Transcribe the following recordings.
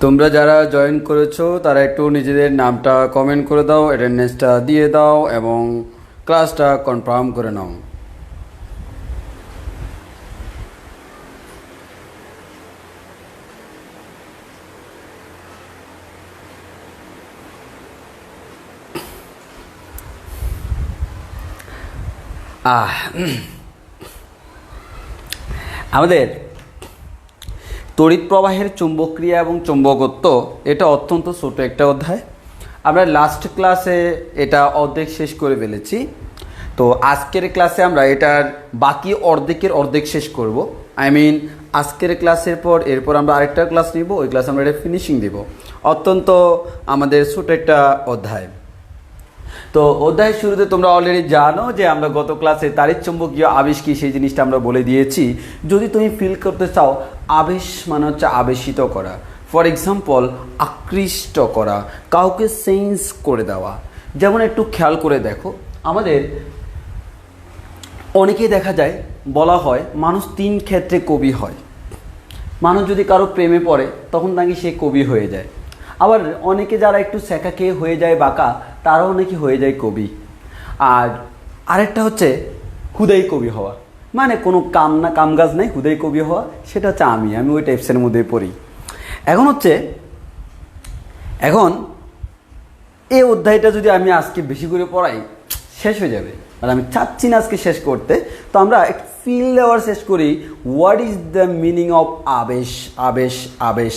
তোমরা যারা জয়েন করেছো তারা একটু নিজেদের নামটা কমেন্ট করে দাও, অ্যাটেন্ডেন্সটা দিয়ে দাও এবং ক্লাসটা কনফার্ম করে নাও। আমাদের তড়িৎ প্রবাহের চুম্বকক্রিয়া এবং চুম্বকত্ব এটা অত্যন্ত ছোট একটা অধ্যায়। আমরা লাস্ট ক্লাসে এটা অর্ধেক শেষ করে ফেলেছি। তো আজকের ক্লাসে আমরা এটার বাকি অর্ধেক শেষ করব। আজকের ক্লাসের পর এরপর আমরা আরেকটা ক্লাস নিব, ওই ক্লাসে আমরা এটা ফিনিশিং দেব। অত্যন্ত আমাদের ছোট একটা অধ্যায়। তো অধ্যায়ের শুরুতে তোমরা অলরেডি জানো যে আমরা গত ক্লাসে তাড়িৎচুম্বকীয় আবেশ কি সেই জিনিসটা আমরা বলে দিয়েছি। যদি তুমি ফিল করতে চাও, আবেশ মানে হচ্ছে আবেশিত করা, ফর এক্সাম্পল আকৃষ্ট করা, কাউকে সেন্স করে দেওয়া। যেমন একটু খেয়াল করে দেখো, আমাদের অনেকেই দেখা যায় বলা হয় মানুষ 3 ক্ষেত্রে কবি হয়। মানুষ যদি কারো প্রেমে পড়ে তখন নাকি সে কবি হয়ে যায়। আবার অনেকে যারা একটু শেখা খেয়ে হয়ে যায় বাঁকা, তারাও নাকি হয়ে যায় কবি। আর আরেকটা হচ্ছে হুদাই কবি হওয়া, মানে কোনো কাম কাজ নাই, হুদাই কবি হওয়া, সেটা হচ্ছে আমি ওই টাইপসের মধ্যে পড়ি। এখন এই অধ্যায়টা যদি আমি আজকে বেশি করে পড়াই শেষ হয়ে যাবে, আর আমি চাচ্ছি না আজকে শেষ করতে। তো আমরা একটু ফিল দেওয়ার শেষ করি। What is the meaning of আবেশ? আবেশ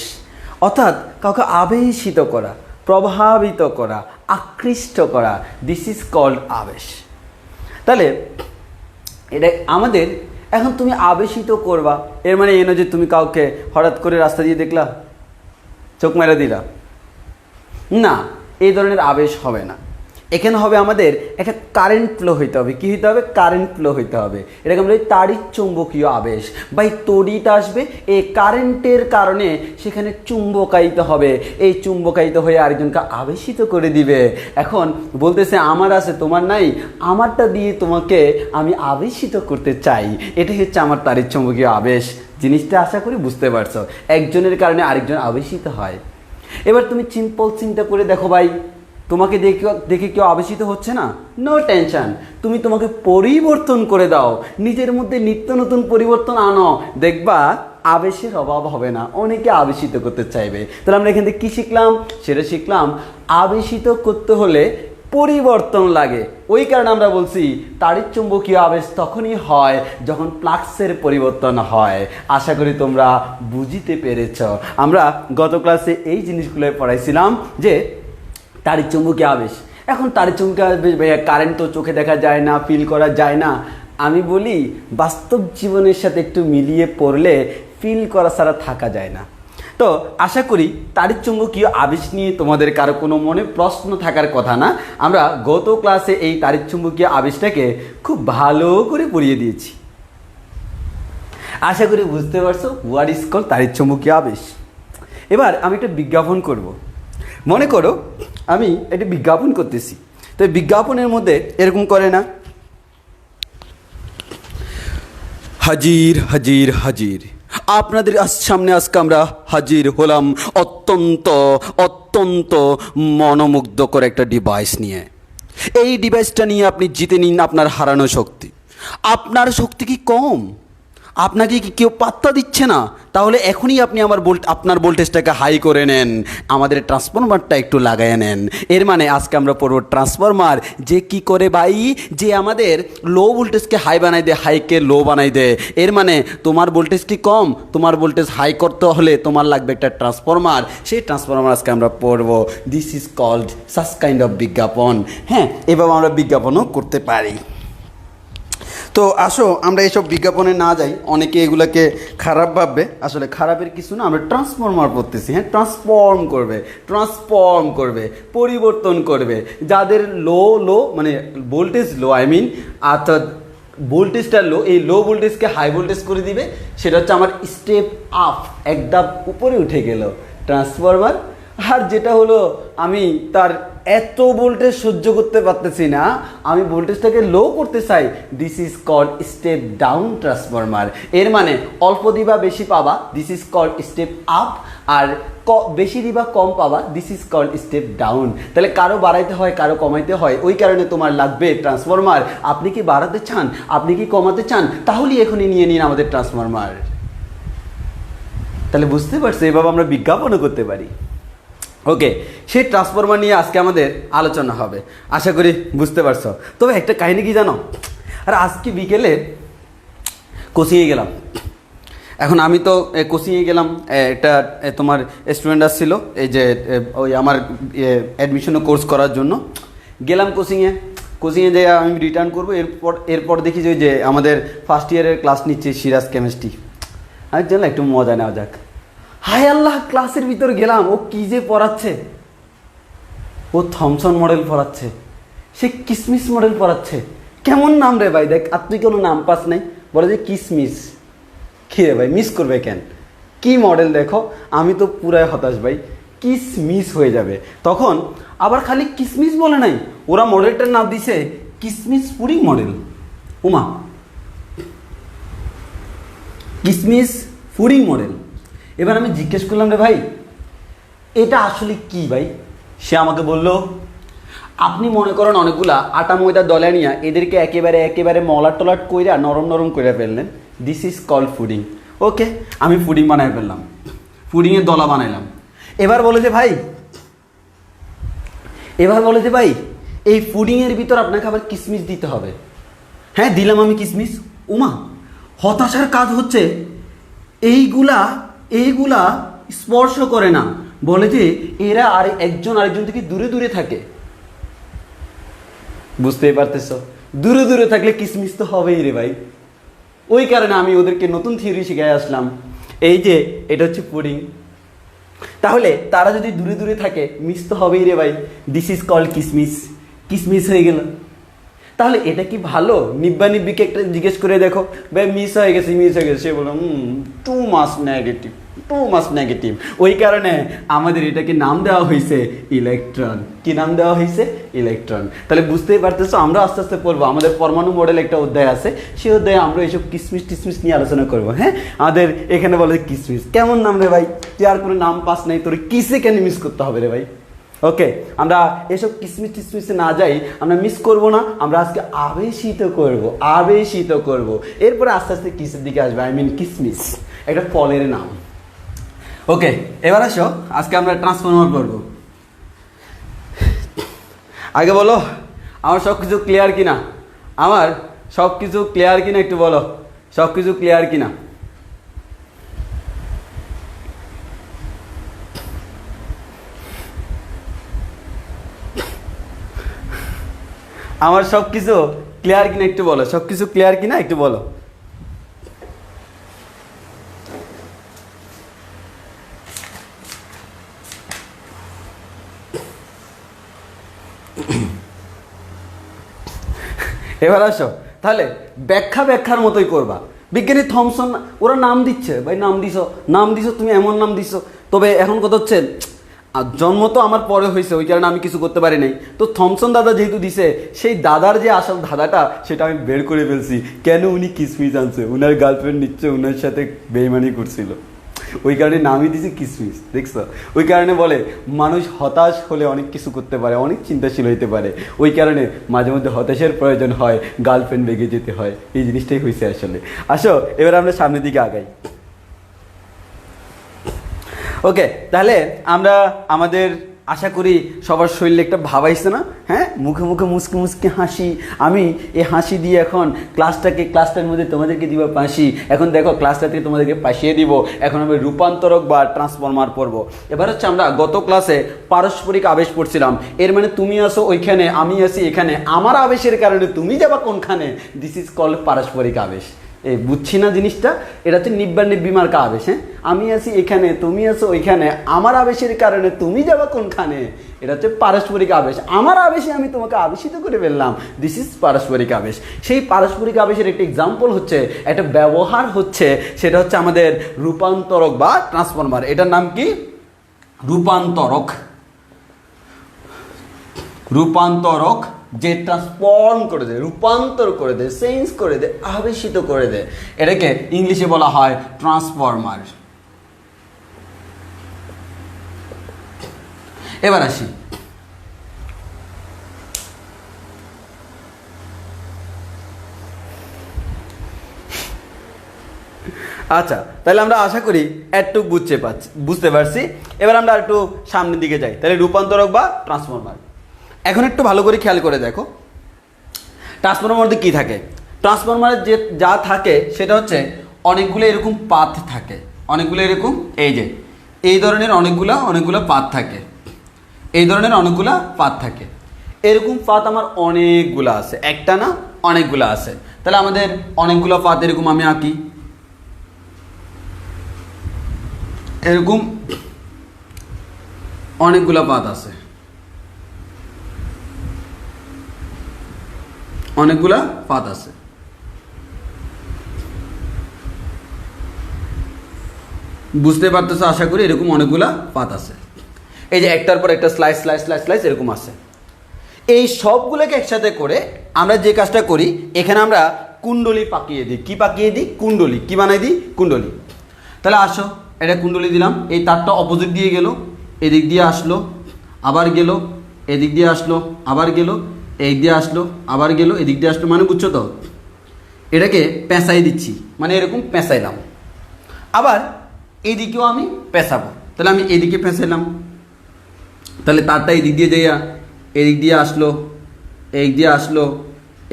অর্থাৎ কাউকে আবেশিত করা, প্রভাবিত করা, আকৃষ্ট করা, দিস ইজ কল্ড আবেশ। তাহলে এটা আমাদের এখন তুমি আবেশিত করবা, এর মানে এই নয় যে তুমি কাউকে হঠাৎ করে রাস্তা দিয়ে দেখলা, চোখ মেরে দিলা, না, এই ধরনের আবেশ হবে না। এখানে হবে আমাদের একটা কারেন্ট ফ্লো হইতে হবে। কী হইতে হবে? কারেন্ট ফ্লো হইতে হবে। এটাকে আমরা তাড়িৎচুম্বকীয় আবেশ। বা এই তড়িৎ আসবে, এই কারেন্টের কারণে সেখানে চুম্বকায়িত হবে, এই চুম্বকায়িত হয়ে আরেকজনকে আবেশিত করে দিবে। এখন বলতেছে আমার আছে তোমার নাই, আমারটা দিয়ে তোমাকে আমি আবেশিত করতে চাই, এটাই হচ্ছে আমার তাড়িৎচুম্বকীয় আবেশ। জিনিসটা আশা করি বুঝতে পারছো, একজনের কারণে আরেকজন আবেশিত হয়। এবার তুমি সিম্পল চিন্তা করে দেখো ভাই, তোমাকে দেখে কেউ আবেশিত হচ্ছে না? নো টেনশন, তুমি তোমাকে পরিবর্তন করে দাও, নিজের মধ্যে নিত্য নতুন পরিবর্তন আনো, দেখবা আবেশের অভাব হবে না, অনেকে আবেশিত করতে চাইবে। তাহলে আমরা এখান থেকে কী শিখলাম? সেটা শিখলাম আবেশিত করতে হলে পরিবর্তন লাগে। ওই কারণে আমরা বলছি তাড়িৎচুম্বকীয় আবেশ তখনই হয় যখন ফ্লাক্সের পরিবর্তন হয়। আশা করি তোমরা বুঝতে পেরেছ। আমরা গত ক্লাসে এই জিনিসগুলো পড়াইছিলাম যে তাড়িৎচুম্বকীয় আবেশ। এখন তাড়িৎচুম্বকীয় আবেশ ভাইয়া, কারেন্ট তো চোখে দেখা যায় না, ফিল করা যায় না। আমি বলি বাস্তব জীবনের সাথে একটু মিলিয়ে পড়লে ফিল করা ছাড়া থাকা যায় না। তো আশা করি তাড়িৎচুম্বকীয় আবেশ নিয়ে তোমাদের কারো কোনো মনে প্রশ্ন থাকার কথা না। আমরা গত ক্লাসে এই তাড়িৎচুম্বকীয় আবেশটাকে খুব ভালো করে পড়িয়ে দিয়েছি। আশা করি বুঝতে পারছো হোয়াট ইজ কল্ড তাড়িৎচুম্বকীয় আবেশ। এবার আমি একটা বিজ্ঞাপন করব। মনে করো আমি একটা বিজ্ঞাপন করতেছি, তো বিজ্ঞাপনের মধ্যে এরকম করে না, হাজির হাজির হাজির, আপনাদের সামনে আজকে আমরা হাজির হলাম অত্যন্ত অত্যন্ত মনোমুগ্ধকর একটা ডিভাইস নিয়ে। এই ডিভাইসটা নিয়ে আপনি জিতে নিন আপনার হারানো শক্তি। আপনার শক্তি কি কম? আপনাকে কি কেউ পাত্তা দিচ্ছে না? তাহলে এখনই আপনি আপনার ভোল্টেজটাকে হাই করে নেন, আমাদের ট্রান্সফরমারটা একটু লাগায় নেন। এর মানে আজকে আমরা পড়ব ট্রান্সফরমার যে কি করে ভাই, যে আমাদের লো ভোল্টেজকে হাই বানাই দেয়, হাইকে লো বানাই দেয়। এর মানে তোমার ভোল্টেজ কি কম, তোমার ভোল্টেজ হাই করতে হলে তোমার লাগবে একটা ট্রান্সফরমার। সেই ট্রান্সফরমার আজকে আমরা পড়ব। This is called such kind of বিজ্ঞাপন। হ্যাঁ, এভাবে আমরা বিজ্ঞাপনও করতে পারি। তো আসো আমরা এইসব বিজ্ঞাপনে না যাই, অনেকে এগুলোকে খারাপ ভাববে, আসলে খারাপের কিছু না। আমরা ট্রান্সফরমার পড়তেছি, হ্যাঁ, ট্রান্সফর্ম করবে, পরিবর্তন করবে। যাদের লো মানে ভোল্টেজ লো, অর্থাৎ ভোল্টেজটা লো, এই লো ভোল্টেজকে হাই ভোল্টেজ করে দিবে। সেটা হচ্ছে আমার স্টেপ আপ, এক ধাপ উপরে উঠে গেল ট্রান্সফরমার। আর যেটা হলো আমি তার এত ভোল্টেজ সহ্য করতে পারতেছি না, আমি ভোল্টেজটাকে লো করতে চাই, this is called step down transformer. এর মানে অল্প দিবা বেশি পাবা, this is called step up, আর বেশি দিবা কম পাবা, this is called step down. তাহলে কারো বাড়াইতে হয় কারো কমাইতে হয়, ওই কারণে তোমার লাগবে ট্রান্সফরমার। আপনি কি বাড়াতে চান, আপনি কি কমাতে চান, তাহলেই এখনই নিয়ে নিন আমাদের ট্রান্সফরমার। তাহলে বুঝতে পারছো, এভাবে আমরা বিজ্ঞাপনও করতে পারি। ওকে, সেই ট্রান্সফরমার নিয়ে আজকে আমাদের আলোচনা হবে, আশা করি বুঝতে পারছো। তবে একটা কাহিনী কি জানো, আর আজকে বিকেলে কোচিংয়ে গেলাম। এখন আমি তো কোচিংয়ে গেলাম, একটা তোমার স্টুডেন্ট আসছিল এই যে ওই আমার অ্যাডমিশনের কোর্স করার জন্য গেলাম কোচিংয়ে যেয়ে আমি রিটার্ন করবো। এরপর দেখি যে আমাদের ফার্স্ট ইয়ারের ক্লাস নিচ্ছে সিরাজ কেমিস্ট্রি। আমি জানলাম একটু মজা নেওয়া যাক। হায় আল্লাহ, ক্লাসের ভিতর গেলাম, ও কী যে পড়াচ্ছে, ও থমসন মডেল পড়াচ্ছে, সে কিসমিস মডেল পড়াচ্ছে। কেমন নাম রে ভাই, দেখ আর তুই কোনো নাম পাস নাই, বলে যে কিসমিস। কী রে ভাই, মিস করবে কেন, কি মডেল দেখো। আমি তো পুরাই হতাশ ভাই, কিসমিস হয়ে যাবে। তখন আবার খালি কিসমিস বলে নাই, ওরা মডেলটার নাম দিছে কিসমিস পুডিং মডেল। উমা, কিসমিস পুডিং মডেল। এবার আমি জিজ্ঞেস করলাম, রে ভাই এটা আসলে কি ভাই? সে আমাকে বলল, আপনি মনে করেন অনেকগুলা আটা ময়দা দলা নিয়ে এদেরকে একেবারে মলাট টলাট কইরা নরম করে ফেললেন, দিস ইজ কল্ড ফুডিং। ওকে, আমি ফুডিং বানাই ফেললাম, ফুডিংয়ের দলা বানাইলাম। এবার বলে যে ভাই এই ফুডিংয়ের ভিতর আপনাকে আবার কিসমিস দিতে হবে। হ্যাঁ, দিলাম আমি কিসমিস। উমা, হতাশার কাজ হচ্ছে এইগুলা স্পর্শ করে না, বলে যে এরা আর একজন আরেকজন থেকে দূরে থাকে। বুঝতেই পারতেছ, দূরে থাকলে কিসমিস তো হবেই রে ভাই। ওই কারণে আমি ওদেরকে নতুন থিওরি শিখাই আসলাম, এই যে এটা হচ্ছে পুডিং। তাহলে তারা যদি দূরে থাকে, মিস তো হবেই রে ভাই, দিস ইজ কল্ড কিসমিস হয়ে গেল। তাহলে এটা কি ভালো? নিব্বাকে একটা জিজ্ঞেস করে দেখো, ভাই মিস হয়ে গেছে। সে বললো টু মাস নেগেটিভ। ওই কারণে আমাদের এটাকে নাম দেওয়া হয়েছে ইলেকট্রন। কি নাম দেওয়া হয়েছে? ইলেকট্রন। তাহলে বুঝতেই পারতেছো, আমরা আস্তে আস্তে পড়বো। আমাদের পরমাণু মডেল একটা অধ্যায় আছে, সেই অধ্যায়ে আমরা এইসব কিসমিস নিয়ে আলোচনা করবো। হ্যাঁ, আমাদের এখানে বলে কিসমিস। কেমন নাম রে ভাই, তুই আর কোনো নাম পাস নাই, তোর কিসে কেন মিস করতে হবে রে ভাই? ওকে, আমরা এসব কিসমিসে না যাই, আমরা মিস করব না, আমরা আজকে আবেশিত করব। এরপরে আস্তে আস্তে কিসের দিকে আসবে, কিসমিস একটা ফলের নাম। ওকে, এবার আসো, আজকে আমরা ট্রান্সফরমার করব। আগে বলো, আমার সব কিছু ক্লিয়ার কিনা? একটু বলো, সব কিছু ক্লিয়ার কিনা? আমার সব কিছু ক্লিয়ার কিনা একটু বলো, সব কিছু ক্লিয়ার কিনা একটু বলো। এবার আসো, তাহলে ব্যাখ্যার মতোই করবা। বিজ্ঞানী থমসন, ওরা নাম দিচ্ছে, ভাই নাম দিছো তুমি, এমন নাম দিছো। তবে এখন কথা হচ্ছে, জন্ম তো আমার পরে হয়েছে, ওই কারণে আমি কিছু করতে পারি নাই। তো থমসন দাদা যেহেতু দিছে, সেই দাদার যে আসল ধাঁধাটা সেটা আমি বের করে ফেলছি। কেন উনি কিসমিস আনছে, উনার গার্লফ্রেন্ড নিচ্ছে, উনার সাথে বেইমানি করছিল, ওই কারণে নামই দিছে কিসমিস। দেখছো, ওই কারণে বলে মানুষ হতাশ হলে অনেক কিছু করতে পারে, অনেক চিন্তাশীল হইতে পারে। ওই কারণে মাঝে মধ্যে হতাশের প্রয়োজন হয়, গার্লফ্রেন্ড বেগে যেতে হয়। এই জিনিসটাই হয়েছে আসলে। আসো, এবার আমরা সামনের দিকে আগাই। ওকে, তাহলে আমরা আমাদের আশা করি সবার শরীরে একটা ভাব আইছে না? হ্যাঁ, মুখে মুচকে হাসি। আমি এই হাসি দিয়ে এখন ক্লাসটার মধ্যে তোমাদেরকে দিব পাশি। এখন দেখো, ক্লাসটা থেকে তোমাদেরকে পাশিয়ে দিব। এখন আমি রূপান্তরক বা ট্রান্সফরমার পড়ব। এবার হচ্ছে আমরা গত ক্লাসে পারস্পরিক আবেশ পড়ছিলাম। এর মানে তুমি আসো ওইখানে, আমি আসি এখানে, আমার আবেশের কারণে তুমি যাবা কোনখানে, দিস ইজ কল্ড পারস্পরিক আবেশ। এই বুঝছি না জিনিসটা, এটা হচ্ছে নিব্বিমার্কা আবেশ। হ্যাঁ, আমি আছি এখানে, তুমি আছো ওইখানে, আমার আবেশের কারণে তুমি যাবা কোনখানে, এটা হচ্ছে পারস্পরিক আবেশ। আমার আবেশে আমি তোমাকে আবেশিত করে ফেললাম, দিস ইজ পারস্পরিক আবেশ। সেই পারস্পরিক আবেশের একটা এক্সাম্পল হচ্ছে, একটা ব্যবহার হচ্ছে, সেটা হচ্ছে আমাদের রূপান্তরক বা ট্রান্সফরমার। এটার নাম কি? রূপান্তরক, রূপান্তরক যে ট্রান্সফর্ম করে দেয়, রূপান্তর করে দেয়, চেঞ্জ করে দেয়, আবেশিত করে দেয়, এটাকে ইংলিশে বলা হয় ট্রান্সফরমার। এবার আসি আচ্ছা, তাহলে আমরা আশা করি একটু বুঝতে পারছি। এবার আমরা একটু সামনের দিকে যাই। তাহলে রূপান্তরক বা ট্রান্সফরমার, এখন একটু ভালো করে খেয়াল করে দেখো ট্রান্সফরমার মধ্যে কী থাকে। ট্রান্সফরমারের যে যা থাকে সেটা হচ্ছে অনেকগুলো এরকম পাথ থাকে, অনেকগুলো এরকম এই যে এই ধরনের অনেকগুলো পাথ থাকে, এই ধরনের অনেকগুলা পাথ থাকে। এরকম পাথ আমার অনেকগুলো আছে, একটা না অনেকগুলো আছে। তাহলে আমাদের অনেকগুলো পাথ এরকম আমি আঁকি, এরকম অনেকগুলো পাথ আছে, অনেকগুলা পাথ আছে। বুঝতে পারতেছো আশা করি, এরকম অনেকগুলা পাথ আছে। এই যে একটার পর একটা স্লাইস স্লাইস স্লাইস স্লাইস এরকম আছে। এই সবগুলোকে একসাথে করে আমরা যে কাজটা করি, এখানে আমরা কুণ্ডলী পাকিয়ে দিই। কি পাকিয়ে দিই? কুণ্ডলী। কি বানাই দিই? কুণ্ডলী। তাহলে আসো, এটা কুণ্ডলী দিলাম, এই তারটা অপোজিট দিয়ে গেল, এদিক দিয়ে আসলো, আবার গেল, এদিক দিয়ে আসলো, আবার গেল, এই দিয়ে আসলো, আবার গেল, এদিক দিয়ে আসলো। মানে বুঝছো তো, এটাকে পেঁচাই দিচ্ছি, মানে এরকম পেঁচাইলাম। আবার এদিকেও আমি পেঁচাবো, তাহলে আমি এদিকে পেঁচাইলাম, তাহলে তারটা এদিক দিয়ে যাইয়া এদিক দিয়ে আসলো, এই দিয়ে আসলো,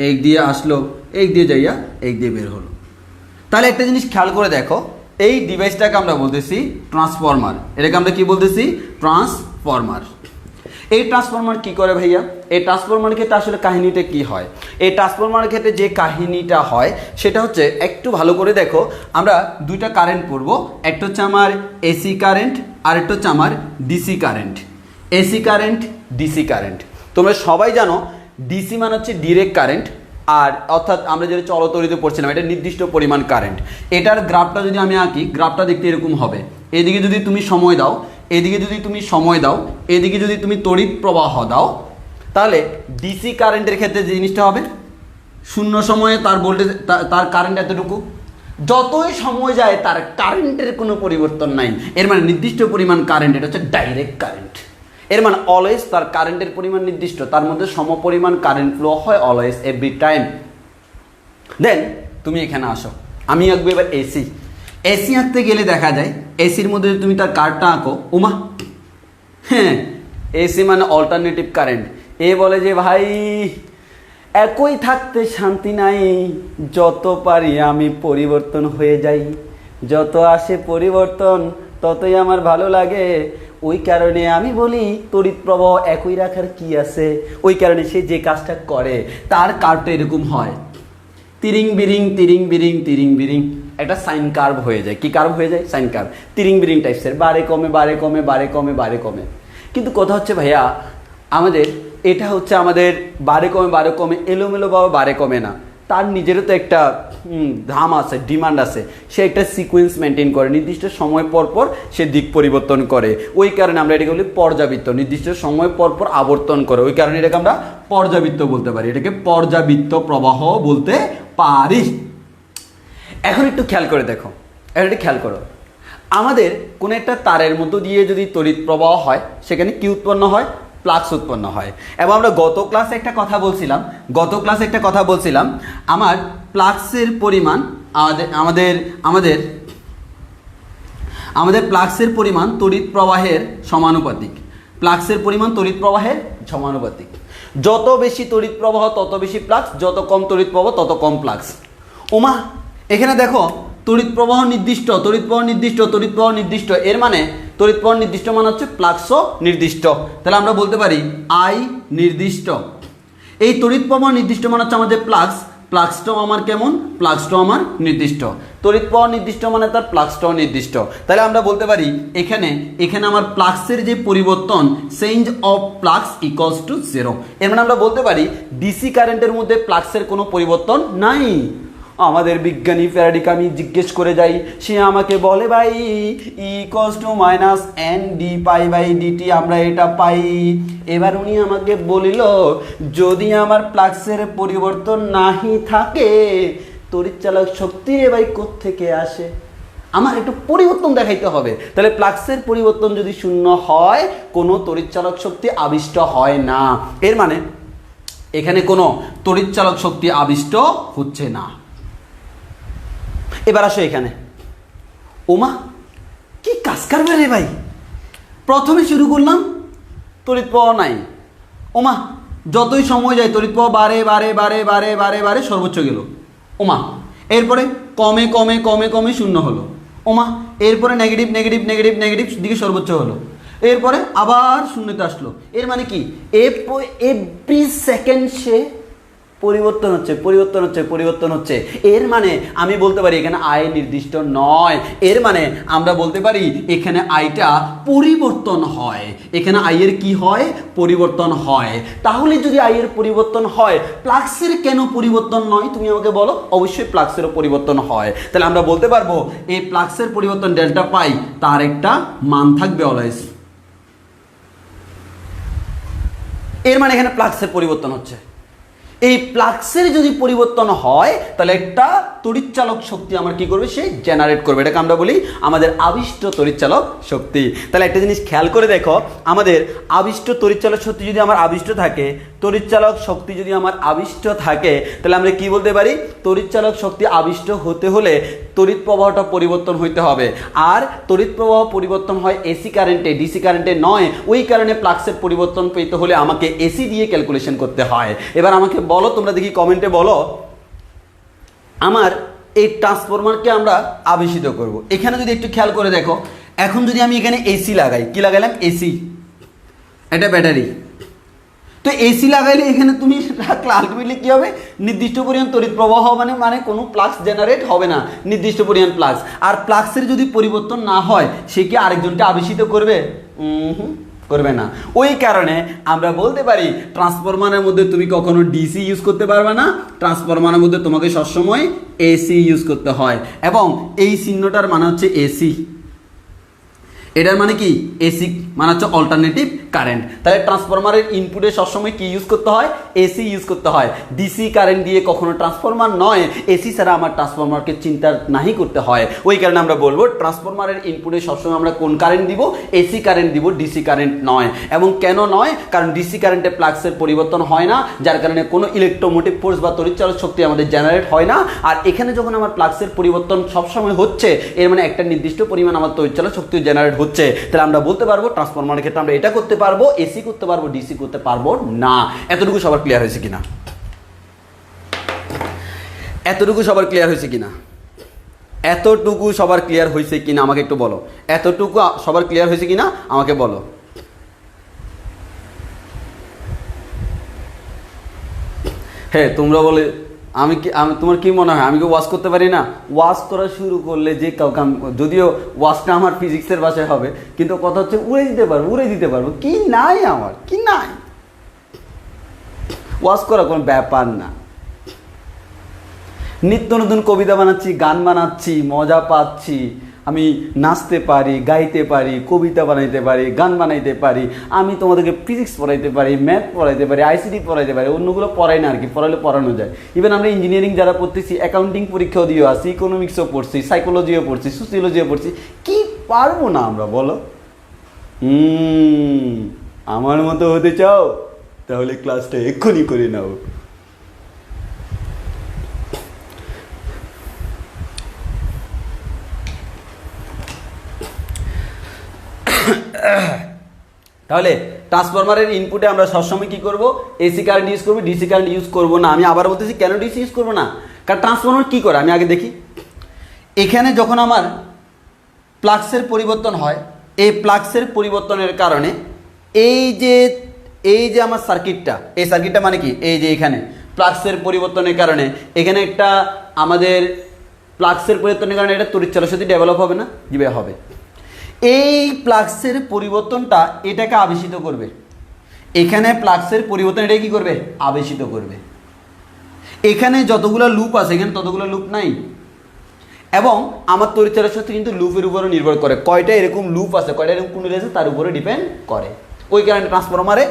এই দিয়ে আসলো, এই দিয়ে যাইয়া এই দিয়ে বের হলো। তাহলে একটা জিনিস খেয়াল করে দেখো, এই ডিভাইসটাকে আমরা বলতেছি ট্রান্সফরমার। এটাকে আমরা কি বলতেছি? ট্রান্সফরমার। এই ট্রান্সফরমার কি করে ভাইয়া? এই ট্রান্সফরমার ক্ষেত্রে আসলে কাহিনীটা কি হয়? এই ট্রান্সফরমার ক্ষেত্রে যে কাহিনীটা হয় সেটা হচ্ছে, একটু ভালো করে দেখো, আমরা দুইটা কারেন্ট পড়বো, একটা হচ্ছে আমার এসি কারেন্ট আর একটা হচ্ছে আমার DC current. AC current, DC current. তোমরা সবাই জানো ডিসি মানে হচ্ছে ডিরেক্ট কারেন্ট, আর অর্থাৎ আমরা যেটা চলতরিতে পড়ছিলাম এটা নির্দিষ্ট পরিমাণ কারেন্ট। এটার গ্রাফটা যদি আমি আঁকি, গ্রাফটা দেখতে এরকম হবে। এদিকে যদি তুমি সময় দাও, এদিকে যদি তুমি সময় দাও, এদিকে যদি তুমি তড়িৎ প্রবাহ দাও, তাহলে ডিসি কারেন্টের ক্ষেত্রে যে জিনিসটা হবে, শূন্য সময়ে তার ভোল্টেজ, তার কারেন্ট এতটুকু, যতই সময় যায় তার কারেন্টের কোনো পরিবর্তন নাই। এর মানে নির্দিষ্ট পরিমাণ কারেন্ট, এটা হচ্ছে ডাইরেক্ট কারেন্ট। এর মানে অলওয়েজ তার কারেন্টের পরিমাণ নির্দিষ্ট, তার মধ্যে সমপরিমাণ কারেন্ট ফ্লো হয় অলওয়েজ, এভরি টাইম। দেন তুমি এখানে আসো, আমি আঁকবো এবার এসি। এসি আঁকতে গেলে দেখা যায় এসির মধ্যে তুমি তার কার্ডটা আঁকো, ওমা হ্যাঁ, এসি মানে অল্টারনেটিভ কারেন্ট। এ বলে যে ভাই একই থাকতে শান্তি নাই, যত পারি আমি পরিবর্তন হয়ে যাই, যত আসে পরিবর্তন ততই আমার ভালো লাগে। ওই কারণে আমি বলি তড়িৎ প্রবাহ একই রাখার কি আছে। ওই কারণে সে যে কাজটা করে তার কার্ভটা এরকম হয়, তিরিং বিরিং তিরিং বিরিং তিরিং বিরিং, একটা সাইন কার্ভ হয়ে যায়। কি কার্ভ হয়ে যায়? সাইন কার্ভ, তিরিং বিরিং টাইপসের, বাড়ে কমে বাড়ে কমে বাড়ে কমে বাড়ে কমে। কিন্তু কথা হচ্ছে ভাইয়া, আমাদের এটা হচ্ছে আমাদের বাড়ে কমে এলোমেলো বাবা বাড়ে কমে না, তার নিজেরও তো একটা ধাম আছে, ডিমান্ড আছে। সে একটা সিকোয়েন্স মেনটেন করে, নির্দিষ্ট সময় পর পর সে দিক পরিবর্তন করে। ওই কারণে আমরা এটাকে বলি পর্যাবৃত্ত, নির্দিষ্ট সময় পর পর আবর্তন করে। ওই কারণে এটাকে আমরা পর্যাবৃত্ত বলতে পারি, এটাকে পর্যাবৃত্ত প্রবাহ বলতে পারি। এখন একটু খেয়াল করে দেখো, এখন একটু খেয়াল করো, আমাদের কোনো একটা তারের মধ্য দিয়ে যদি তড়িৎ প্রবাহ হয়, সেখানে কি উৎপন্ন হয়? ফ্লাক্স উৎপন্ন হয়। এবং আমরা গত ক্লাসে একটা কথা বলছিলাম, আমার ফ্লাক্সের পরিমাণ আমাদের ফ্লাক্সের পরিমাণ তড়িৎ প্রবাহের সমানুপাতিক। ফ্লাক্সের পরিমাণ তড়িৎ প্রবাহের সমানুপাতিক। যত বেশি তড়িৎ প্রবাহ তত বেশি ফ্লাক্স, যত কম তড়িৎ প্রবাহ তত কম ফ্লাক্স। ওমা এখানে দেখো, তড়িৎ প্রবাহ নির্দিষ্ট, তড়িৎ প্রবাহ নির্দিষ্ট, তড়িৎ প্রবাহ নির্দিষ্ট, এর মানে তড়িৎ প্রবাহ নির্দিষ্ট মানে হচ্ছে ফ্লাক্সও নির্দিষ্ট। তাহলে আমরা বলতে পারি আই নির্দিষ্ট। এই তড়িৎ প্রবাহ নির্দিষ্ট মানে হচ্ছে আমাদের ফ্লাক্স, ফ্লাক্সটাও আমার কেমন? ফ্লাক্সটাও আমার নির্দিষ্ট। তড়িৎ প্রবাহ নির্দিষ্ট মানে তার ফ্লাক্সটাও নির্দিষ্ট। তাহলে আমরা বলতে পারি এখানে আমার ফ্লাক্সের যে পরিবর্তন, change of flux equals to 0। এর মানে আমরা বলতে পারি ডিসি কারেন্টের মধ্যে ফ্লাক্সের কোনো পরিবর্তন নাই। আমাদের বিজ্ঞানী ফ্যারাডেকে আমি জিজ্ঞেস করে যাই, সে আমাকে বলে ভাই E equals to minus N D phi by DT, আমরা এটা পাই। এবার উনি আমাকে বলিল যদি আমার ফ্লাক্সের পরিবর্তন নাহি থাকে তড়িৎচালক শক্তি রে ভাই কোত্থেকে আসে? আমার একটু পরিবর্তন দেখাইতে হবে। তাহলে ফ্লাক্সের পরিবর্তন যদি শূন্য হয় কোনো তড়িৎচালক শক্তি আবিষ্ট হয় না, এর মানে এখানে কোনো তড়িৎচালক শক্তি আবিষ্ট হচ্ছে না। এবার আসো এখানে, ওমা কি কাজ করবে রে ভাই, প্রথমে শুরু করলাম তড়িৎ প্রবাহ নাই, ওমা যতই সময় যায় তড়িৎ প্রবাহ বারে বারে বারে বারে বারে বারে সর্বোচ্চ গেল, ওমা এরপরে কমে কমে কমে কমে শূন্য হলো, ওমা এরপরে নেগেটিভ নেগেটিভ নেগেটিভ নেগেটিভ দিকে সর্বোচ্চ হলো, এরপরে আবার শূন্যতে আসলো। এর মানে কি এভরি সেকেন্ড সে পরিবর্তন হচ্ছে পরিবর্তন হচ্ছে পরিবর্তন হচ্ছে। এর মানে আমি বলতে পারি এখানে আয় নির্দিষ্ট নয়, এর মানে আমরা বলতে পারি এখানে আয়টা পরিবর্তন হয়, এখানে আয়ের কি হয় পরিবর্তন হয়। তাহলে যদি আয়ের পরিবর্তন হয় ফ্লাক্সের কেন পরিবর্তন নয় তুমি আমাকে বলো? অবশ্যই ফ্লাক্সেরও পরিবর্তন হয়। তাহলে আমরা বলতে পারবো এই ফ্লাক্সের পরিবর্তন ডেল্টা পাই তার একটা মান থাকবে অলওয়েজ। এর মানে এখানে ফ্লাক্সের পরিবর্তন হচ্ছে। এই ফ্লাক্সের যদি পরিবর্তন হয় তাহলে একটা তড়িৎচালক শক্তি আমার কি করবে, সে জেনারেট করবে, এটাকে আমরা বলি আমাদের আবিষ্ট তড়িৎচালক শক্তি। তাহলে একটা জিনিস খেয়াল করে দেখো, আমাদের আবিষ্ট তড়িৎচালক শক্তি যদি আমার আবিষ্ট থাকে, তড়িৎচালক শক্তি যদি আমার আবিষ্ট থাকে তাহলে আমরা কি বলতে পারি, তড়িৎচালক শক্তি আবিষ্ট হতে হলে তড়িৎ প্রবাহটা পরিবর্তন হইতে হবে। আর তড়িৎ প্রবাহ পরিবর্তন হয় এসি কারেন্টে, ডিসি কারেন্টে নয়। ওই কারণে ফ্লাক্সের পরিবর্তন পেতে হলে আমাকে এসি দিয়ে ক্যালকুলেশন করতে হয়। এবার আমাকে বলো, তোমরা দেখি কমেন্টে বলো, আমার এই ট্রান্সফরমারকে আমরা আবেশিত করব। এখানে যদি একটু খেয়াল করে দেখো, এখন যদি আমি এখানে এসি লাগাই, কি লাগাইলাম এসি, এটা ব্যাটারি, তো এসি লাগাইলে এখানে তুমি রাখলে আলটিমেটলি কী হবে, নির্দিষ্ট পরিমাণ তড়িৎ প্রবাহ মানে কোনো ফ্লাক্স জেনারেট হবে না, নির্দিষ্ট পরিমাণ ফ্লাক্স। আর ফ্লাক্সের যদি পরিবর্তন না হয় সে কি আরেকজনকে আবেশিত করবে? করবে না। ওই কারণে আমরা বলতে পারি ট্রান্সফরমারের মধ্যে তুমি কখনো ডিসি ইউজ করতে পারবে না, ট্রান্সফরমারের মধ্যে তোমাকে সবসময় এসি ইউজ করতে হয়। এবং এই চিহ্নটার মানে হচ্ছে এসি, এটার মানে কি এসি মানে হচ্ছে অল্টারনেটিভ কারেন্ট। তাহলে ট্রান্সফরমারের ইনপুটে সবসময় কি ইউজ করতে হয়, এসি ইউজ করতে হয়। ডিসি কারেন্ট দিয়ে কখনো ট্রান্সফরমার নয়, এসি ছাড়া আমার ট্রান্সফরমারকে চিন্তা নাহি করতে হয়। ওই কারণে আমরা বলবো ট্রান্সফরমারের ইনপুটে সবসময় আমরা কোন কারেন্ট দিব, এসি কারেন্ট দিব, ডিসি কারেন্ট নয়। এবং কেন নয়, কারণ ডিসি কারেন্টে ফ্লাক্সের পরিবর্তন হয় না, যার কারণে কোনো ইলেকট্রোমোটিভ ফোর্স বা তড়িৎচালক শক্তি আমাদের জেনারেট হয় না। আর এখানে যখন আমার ফ্লাক্সের পরিবর্তন সবসময় হচ্ছে, এর মানে একটা নির্দিষ্ট পরিমাণ আমার তড়িৎচালক শক্তি জেনারেট হচ্ছে। তাহলে আমরা বলতে পারবো ট্রান্সফরমারের ক্ষেত্রে আমরা এটা করতে পারবো, এসি করতে পারবো, ডিসি করতে পারবো না। এতটুকু সবার ক্লিয়ার হয়েছে কিনা? এতটুকু সবার ক্লিয়ার হয়েছে কিনা? এতটুকু সবার ক্লিয়ার হয়েছে কিনা আমাকে একটু বলো। এতটুকু সবার ক্লিয়ার হয়েছে কিনা আমাকে বলো। হ্যাঁ, তোমরা বলে আমি তোমার কি মনে হয় আমি কি ওয়াশ করতে পারি না? ওয়াশ করা শুরু করলে যে কাউকে, যদিও ওয়াশটা আমার ফিজিক্সের ভাষায় হবে, কিন্তু কথা হচ্ছে উড়ে দিতে পারবো কি নাই, আমার কি নাই, ওয়াশ করা কোনো ব্যাপার না। নিত্য নতুন কবিতা বানাচ্ছি, গান বানাচ্ছি, মজা পাচ্ছি, আমি নাচতে পারি, গাইতে পারি, কবিতা বানাইতে পারি, গান বানাইতে পারি, আমি তোমাদেরকে ফিজিক্স পড়াইতে পারি, ম্যাথ পড়াইতে পারি, আইসিটি পড়াইতে পারি, অন্যগুলো পড়াই না আর কি, পড়াইলে পড়ানো যায়। ইভেন আমরা ইঞ্জিনিয়ারিং যারা পড়তেছি, অ্যাকাউন্টিং পরীক্ষাও দিয়েও আসি, ইকোনমিক্সও পড়ছি, সাইকোলজিও পড়ছি, সোসিওলজিও পড়ছি, কি পারবো না আমরা বলো? আমার মতো হতে চাও তাহলে ক্লাসটা এক্ষুনি করে নাও। তাহলে ট্রান্সফরমারের ইনপুটে আমরা সবসময় কি করব, এসি কারেন্ট ইউজ করবো, ডিসি কারেন্ট ইউজ করবো না। আমি আবার বলতেছি কেন ডিসি ইউজ করবো না, কারণ ট্রান্সফরমার কি করে আমি আগে দেখি। এখানে যখন আমার ফ্লাক্সের পরিবর্তন হয়, এই ফ্লাক্সের পরিবর্তনের কারণে এই যে আমার সার্কিটটা, এই সার্কিটটা মানে কি, এই যে এখানে ফ্লাক্সের পরিবর্তনের কারণে এখানে একটা আমাদের ফ্লাক্সের পরিবর্তনের কারণে এটা তড়িৎচালক শক্তি ডেভেলপ হবে না, যেভাবে হবে। এই ফ্লাক্সের পরিবর্তনটা এটাকে আবেশিত করবে, এখানে ফ্লাক্সের পরিবর্তন এটা কি করবে, আবেশিত করবে। এখানে যতগুলো লুপ আছে এখানে ততগুলো লুপ নাই, এবং আমার তড়িৎচালক শক্তি কিন্তু লুপের উপরও নির্ভর করে, কয়টা এরকম লুপ আছে, কয়টা এরকম কুণ্ডলী আছে তার উপরে ডিপেন্ড করে। ওই কারণে ট্রান্সফরমারে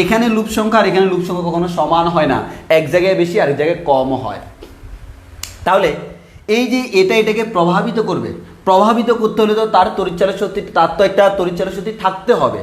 এখানে লুপ সংখ্যা আর এখানে লুপ সংখ্যা কখনো সমান হয় না, এক জায়গায় বেশি আর এক জায়গায় কম হয়। তাহলে এই যে এটাকে প্রভাবিত করবে, প্রভাবিত করতে হলে তো তার তড়িৎচালক শক্তি, তার তো একটা তড়িৎচালক শক্তি থাকতে হবে।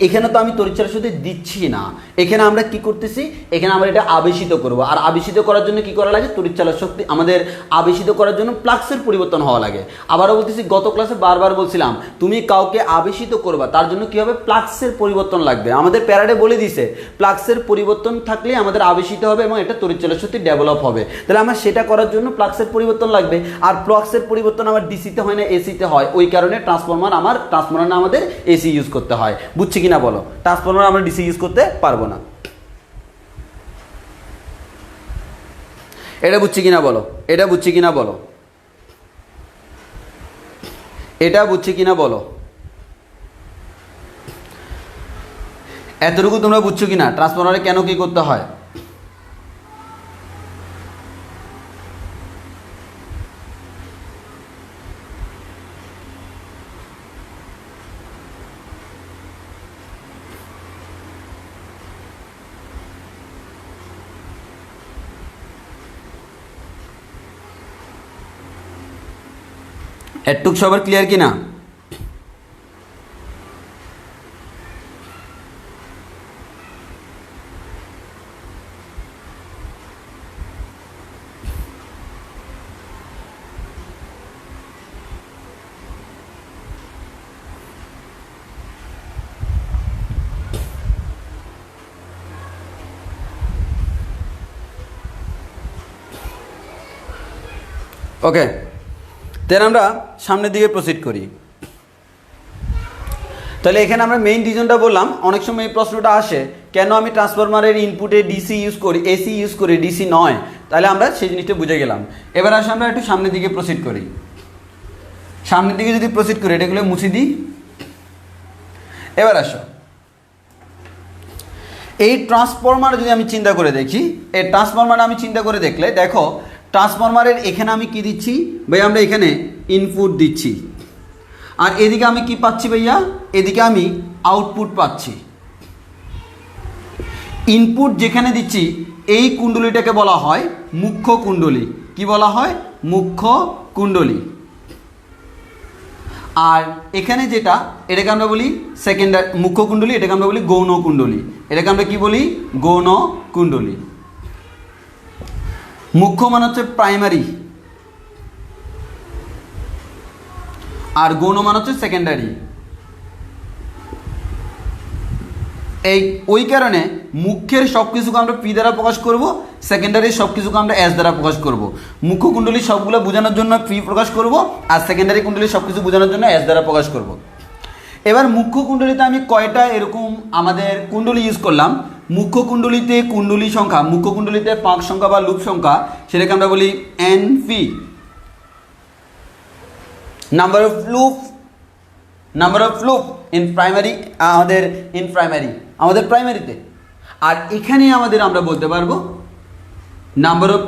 এখানে তো আমি তড়িৎচালক শক্তি দিচ্ছি না, এখানে আমরা কি করতেছি, এখানে আমরা এটা আবেশিত করব, আর আবেশিত করার জন্য কি করা লাগে, তড়িৎচালক শক্তি আমাদের আবেশিত করার জন্য ফ্লাক্সের পরিবর্তন হওয়া লাগে। আবারও বলতেছি, গত ক্লাসে বারবার বলছিলাম তুমি কাউকে আবেশিত করবা তার জন্য কি হবে, ফ্লাক্সের পরিবর্তন লাগবে। আমাদের প্যারাডে বলে দিছে ফ্লাক্সের পরিবর্তন থাকলে আমাদের আবেশিত হবে এবং এটা তড়িৎচালক শক্তি ডেভেলপ হবে। তাহলে আমার সেটা করার জন্য ফ্লাক্সের পরিবর্তন লাগবে, আর ফ্লাক্সের পরিবর্তন আমার ডিসিতে হয় না এসিতে হয়, ওই কারণে ট্রান্সফরমার আমাদের এসি ইউজ করতে হয়। বুঝছি কিনা বলো, ট্রান্সফরমার আমরা ডিসি ইউজ করতে পারবো না, এটা বুঝছি কিনা বলো, এটা বুঝছি কিনা বলো, এটা বুঝছি কিনা বলো, এতটুকু তোমরা বুঝছো কিনা ট্রান্সফরমারে কেন কি করতে হয়। এটুক সবার ক্লিয়ার কিনা? ওকে, দেন আমরা সামনের দিকে প্রসিড করি। তাহলে এখানে আমরা মেইন রিজনটা বললাম। অনেক সময় এই প্রশ্নটা আসে, কেন আমি ট্রান্সফরমারের ইনপুটে ডিসি ইউজ করি, এসি ইউজ করি, ডিসি নয়। তাহলে আমরা সেই জিনিসটা বুঝে গেলাম। এবার আসলে আমরা একটু সামনের দিকে প্রসিড করি। সামনের দিকে যদি প্রসিড করি, এটাগুলো মুছে দিই। এবার আসো, এই ট্রান্সফরমার যদি আমি চিন্তা করে দেখি, এই ট্রান্সফরমার আমি চিন্তা করে দেখলে দেখো, ট্রান্সফরমারের এখানে আমি কি দিচ্ছি ভাই, আমরা এখানে ইনপুট দিচ্ছি, আর এদিকে আমি কি পাচ্ছি ভাইয়া, এদিকে আমি আউটপুট পাচ্ছি। ইনপুট যেখানে দিচ্ছি এই কুণ্ডলীটাকে বলা হয় মুখ্য কুণ্ডলী। কি বলা হয়, মুখ্য কুণ্ডলী। আর এখানে যেটা, এটাকে আমরা বলি সেকেন্ডারি মুখ্য কুণ্ডলী, এটাকে আমরা বলি গৌণ কুণ্ডলী। এটাকে আমরা কি বলি, গৌণ কুণ্ডলী। মুখ্য মানে হচ্ছে প্রাইমারি, আর গৌণ মানে হচ্ছে সেকেন্ডারি। ওই কারণে মুখ্যের সব কিছুকে আমরা পি দ্বারা প্রকাশ করব, সেকেন্ডারির সব কিছুকে আমরা এস দ্বারা প্রকাশ করব। মুখ্য কুণ্ডলী সবগুলো বোঝানোর জন্য পি প্রকাশ করব, আর সেকেন্ডারি কুণ্ডলী সব কিছু বোঝানোর জন্য এস দ্বারা প্রকাশ করব। এবার মুখ্য কুণ্ডলীতে আমি কয়টা এরকম আমাদের কুণ্ডলী ইউজ করলাম। মুখ্য কুণ্ডলীতে কুণ্ডলী সংখ্যা, মুখ্য কুণ্ডলীতে পাক সংখ্যা বা লুপ সংখ্যা, সেটাকে আমরা বলি NP, number of loop in primary, আমাদের প্রাইমারিতে। আর এখানে আমরা বলতে পারবো number of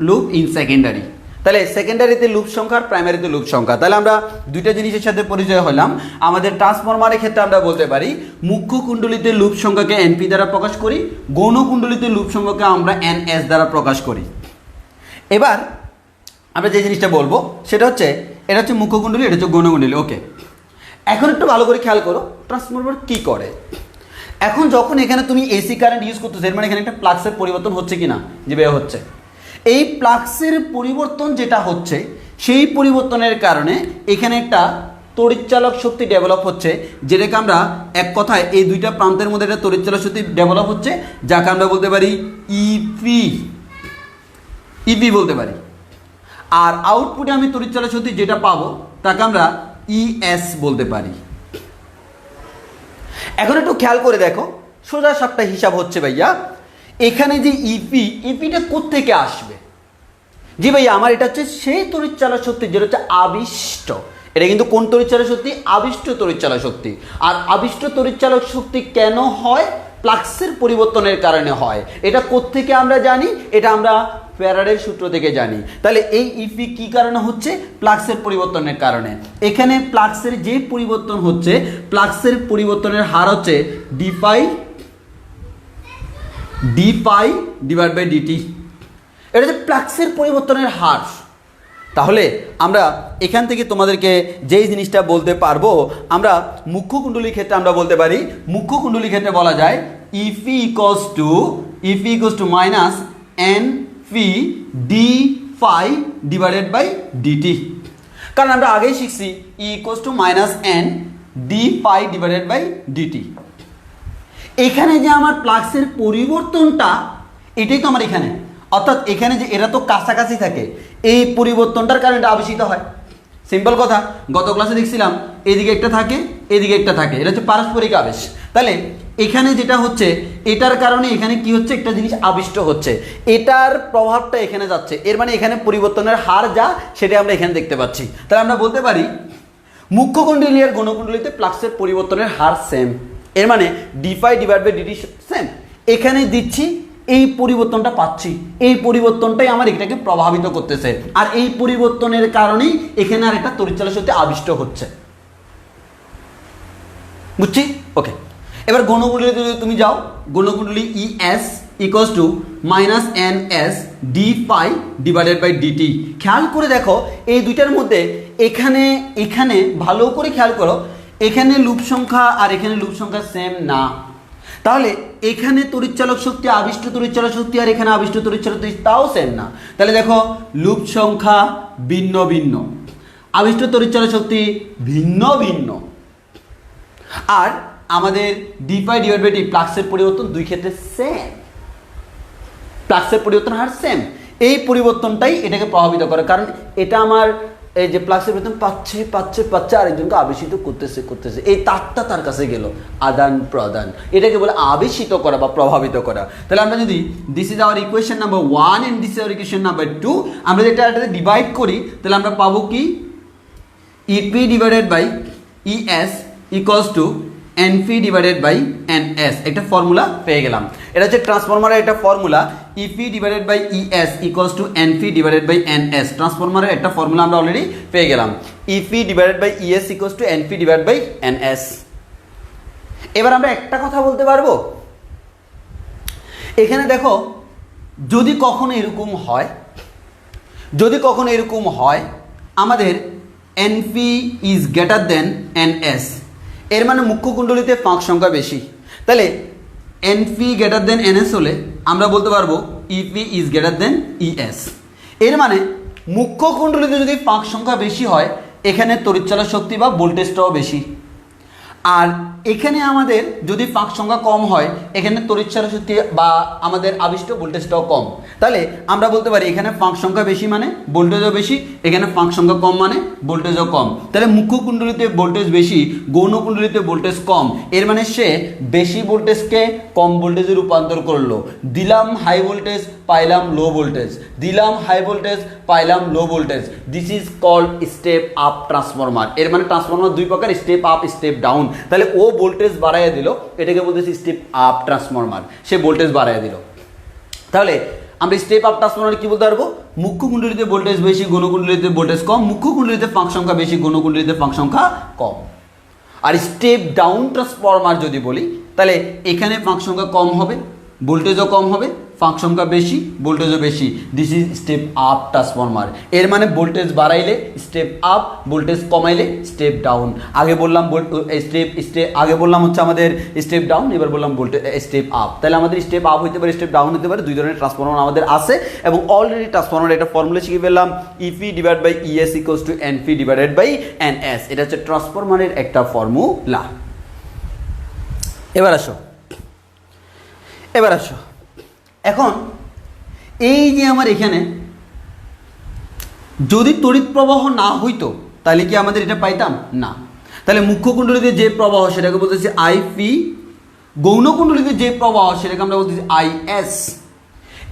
loop in secondary. তাহলে সেকেন্ডারিতে লুপ সংখ্যা আর প্রাইমারিতে লুপ সংখ্যা। তাহলে আমরা দুইটা জিনিসের সাথে পরিচয় হলাম। আমাদের ট্রান্সফরমারের ক্ষেত্রে আমরা বলতে পারি মুখ্য কুণ্ডলীতে লুপ সংখ্যাকে এনপি দ্বারা প্রকাশ করি, গৌণ কুণ্ডলীতে লুপ সংখ্যাকে আমরা এনএস দ্বারা প্রকাশ করি। এবার আমরা যে জিনিসটা বলবো সেটা হচ্ছে, এটা হচ্ছে মুখ্য কুণ্ডলী, এটা হচ্ছে গৌণ কুণ্ডলী। ওকে, এখন একটু ভালো করে খেয়াল করো ট্রান্সফরমার কি করে। এখন যখন এখানে তুমি এসি কারেন্ট ইউজ করতেছো, এর মানে এখানে একটা ফ্লাক্সের পরিবর্তন হচ্ছে কিনা, যে বের হচ্ছে। এই ফ্লাক্সের পরিবর্তন যেটা হচ্ছে, সেই পরিবর্তনের কারণে এখানে একটা তড়িৎচালক শক্তি ডেভেলপ হচ্ছে, যেটাকে আমরা এক কথায় এই দুইটা প্রান্তের মধ্যে একটা তড়িৎচালক শক্তি ডেভেলপ হচ্ছে, যাকে আমরা বলতে পারি ইপি বলতে পারি। আর আউটপুটে আমি তড়িৎচালক শক্তি যেটা পাবো তাকে আমরা ইএস বলতে পারি। এখন একটু খেয়াল করে দেখো, সোজা সাপটা হিসাব হচ্ছে ভাইয়া। এখানে যে ইপিটা কোত্থেকে আসবে? জি ভাইয়া, আমার এটা হচ্ছে সেই তড়িৎচালক শক্তি যেটা হচ্ছে আবিষ্ট। এটা কিন্তু কোন তড়িৎচালক শক্তি? আবিষ্ট তড়িৎচালক শক্তি। আর আবিষ্ট তড়িৎচালক শক্তি কেন হয়? ফ্লাক্সের পরিবর্তনের কারণে হয়। এটা কোত্থেকে আমরা জানি? এটা আমরা ফ্যারাডের সূত্র থেকে জানি। তাহলে এই ইপি কি কারণে হচ্ছে? ফ্লাক্সের পরিবর্তনের কারণে। এখানে ফ্লাক্সের যে পরিবর্তন হচ্ছে, ফ্লাক্সের পরিবর্তনের হার হচ্ছে D phi divide by DT. এটা হচ্ছে ফ্লাক্সের পরিবর্তনের হার। তাহলে আমরা এখান থেকে তোমাদেরকে যেই জিনিসটা বলতে পারবো, আমরা মুখ্য কুণ্ডলীর ক্ষেত্রে আমরা বলতে পারি, মুখ্য কুণ্ডলীর ক্ষেত্রে বলা যায় EP equals to minus N phi D phi divided by DT. কারণ আমরা আগেই শিখছি E equals to minus N D phi divided by DT. এখানে যে আমার ফ্লাক্সের পরিবর্তনটা, এটাই তো আমার এখানে, অর্থাৎ এখানে যে এরা তো কাছাকাছি থাকে, এই পরিবর্তনটার কারণে এটা আবেশিত হয়। সিম্পল কথা, গত ক্লাসে দেখছিলাম এদিকে একটা থাকে, এদিকে একটা থাকে, এটা হচ্ছে পারস্পরিক আবেশ। তাহলে এখানে যেটা হচ্ছে, এটার কারণে এখানে কি হচ্ছে, একটা জিনিস আবিষ্ট হচ্ছে, এটার প্রভাবটা এখানে যাচ্ছে, এর মানে এখানে পরিবর্তনের হার যা সেটা আমরা এখানে দেখতে পাচ্ছি। তাহলে আমরা বলতে পারি মুখ্য কুণ্ডলী আর গৌণকুণ্ডলীতে ফ্লাক্সের পরিবর্তনের হার সেম, এর মানে D phi divide by DT same. এখানে দিচ্ছি, এই পরিবর্তনটা পাচ্ছি, এই পরিবর্তনটাই আমার এটাকে প্রভাবিত করতেছে, আর এই পরিবর্তনের কারণেই এখানে আর একটা তড়িৎচালক শক্তি আবিষ্ট হচ্ছে। বুঝছি? ওকে, এবার গৌণকুণ্ডলীতে যদি তুমি যাও, গৌণকুণ্ডলী E S equals to minus N S D phi divided by DT. খেয়াল করে দেখো এই দুইটার মধ্যে এখানে এখানে ভালো করে খেয়াল করো, এখানে লুপ সংখ্যা আর এখানে লুপ সংখ্যা সেম না। তাহলে এখানে তড়িৎচালক শক্তি, আবিষ্ট তড়িৎচালক শক্তি আর এখানে আবিষ্ট তড়িৎচালক শক্তি তাও সেম না। তাহলে দেখো লুপ সংখ্যা ভিন্ন ভিন্ন, আবিষ্ট তড়িৎচালক শক্তি ভিন্ন ভিন্ন, আর আমাদের D phi divide by D ফ্লাক্সের পরিবর্তন দুই ক্ষেত্রে সেম, ফ্লাক্সের পরিবর্তন হার সেম। এই পরিবর্তনটাই এটাকে প্রভাবিত করে, কারণ এটা আমার এই যে ফ্লাক্সের পরিবর্তন পাচ্ছে পাচ্ছে পাচ্ছে, আরেকজনকে আবেশিত করতেছে করতেছে, এই তারটা তার কাছে গেল, আদান প্রদান, এটাকে বলে আবেশিত করা বা প্রভাবিত করা। তাহলে আমরা যদি this is our equation number 1 and this is our equation number 2, আমরা যেটা এটাতে ডিভাইড করি, তাহলে আমরা পাবো কি EP divided by ES equals to NP divided by NS. একটা ফর্মুলা পেয়ে গেলাম, এটা হচ্ছে ট্রান্সফরমারের একটা formula, EP divided by ES equals to NP divided by NS. ট্রান্সফরমারের একটা ফর্মুলা আমরা অলরেডি পেয়ে গেলাম, EP divided by ES equals to NP divide by NS. এবার আমরা একটা কথা বলতে পারবো, এখানে দেখো যদি কখনো এরকম হয়, যদি কখনো এরকম হয় আমাদের NP is greater than NS, এর মানে মুখ্য কুণ্ডলীতে ফাঁক সংখ্যা বেশি। তাহলে এনপি গ্রেটার দেন এনএস হলে আমরা বলতে পারবো EP is greater than ES. এর মানে মুখ্য কুণ্ডলীতে যদি ফাঁক সংখ্যা বেশি হয়, এখানে তড়িৎচালক শক্তি বা ভোল্টেজটাও বেশি, আর এখানে আমাদের যদি ফাঁক সংখ্যা কম হয়, এখানে তড়িৎচালক শক্তি বা আমাদের আবিষ্ট ভোল্টেজটাও কম। তাহলে আমরা বলতে পারি এখানে ফাঁক সংখ্যা বেশি মানে ভোল্টেজও বেশি, এখানে ফাঁক সংখ্যা কম মানে ভোল্টেজও কম। তাহলে মুখ্য কুণ্ডলীতে ভোল্টেজ বেশি, গৌণ কুণ্ডলীতে ভোল্টেজ কম, এর মানে সে বেশি ভোল্টেজকে কম ভোল্টেজে রূপান্তর করলো। দিলাম হাই ভোল্টেজ, পাইলাম লো ভোল্টেজ, দিলাম হাই ভোল্টেজ, পাইলাম low voltage. This is called step up transformer. এর মানে ট্রান্সফরমার দুই প্রকার, স্টেপ আপ স্টেপ ডাউন। তাহলে ও ভোল্টেজ বাড়াইয়া দিল, এটাকে বলতেছি স্টেপ আপ ট্রান্সফরমার, সে ভোল্টেজ বাড়াইয়া দিল। তাহলে আমরা স্টেপ আপ ট্রান্সফরমার কি বলতে পারবো, মুখ্য কুণ্ডলীতে ভোল্টেজ বেশি, গৌণ কুণ্ডলীতে ভোল্টেজ কম, মুখ্য কুণ্ডলীতে ফাঁক সংখ্যা বেশি, গৌণ কুণ্ডলীতে ফাঁক সংখ্যা কম। আর স্টেপ ডাউন ট্রান্সফরমার যদি বলি, তাহলে এখানে ফাঁক সংখ্যা কম হবে, ভোল্টেজও কম হবে, ফাঁক সংখ্যা বেশি, ভোল্টেজও বেশি। This is step up transformer. এর মানে ভোল্টেজ বাড়াইলে স্টেপ আপ, ভোল্টেজ কমাইলে স্টেপ ডাউন। আগে বললাম আগে বললাম হচ্ছে আমাদের স্টেপ ডাউন, এবার বললাম ভোল্টেজ স্টেপ আপ। তাহলে আমাদের স্টেপ আপ হতে পারে, স্টেপ ডাউন হতে পারে, দুই ধরনের ট্রান্সফরমার আমাদের আছে। এবং অলরেডি ট্রান্সফরমার একটা ফর্মুলা শিখে ফেললাম, EP divide by ES equals to NP divided by NS. এটা হচ্ছে ট্রান্সফরমারের একটা ফর্মুলা। এবার আসো এখন এই যে আমার এখানে যদি তড়িৎ প্রবাহ না হইতো, তাহলে কি আমাদের এটা পাইতাম না। তাহলে মুখ্য কুণ্ডলীতে যে প্রবাহ সেটাকে বলতেছি আইপি, গৌণ কুণ্ডলীতে যে প্রবাহ সেটাকে আমরা বলতেছি আইএস।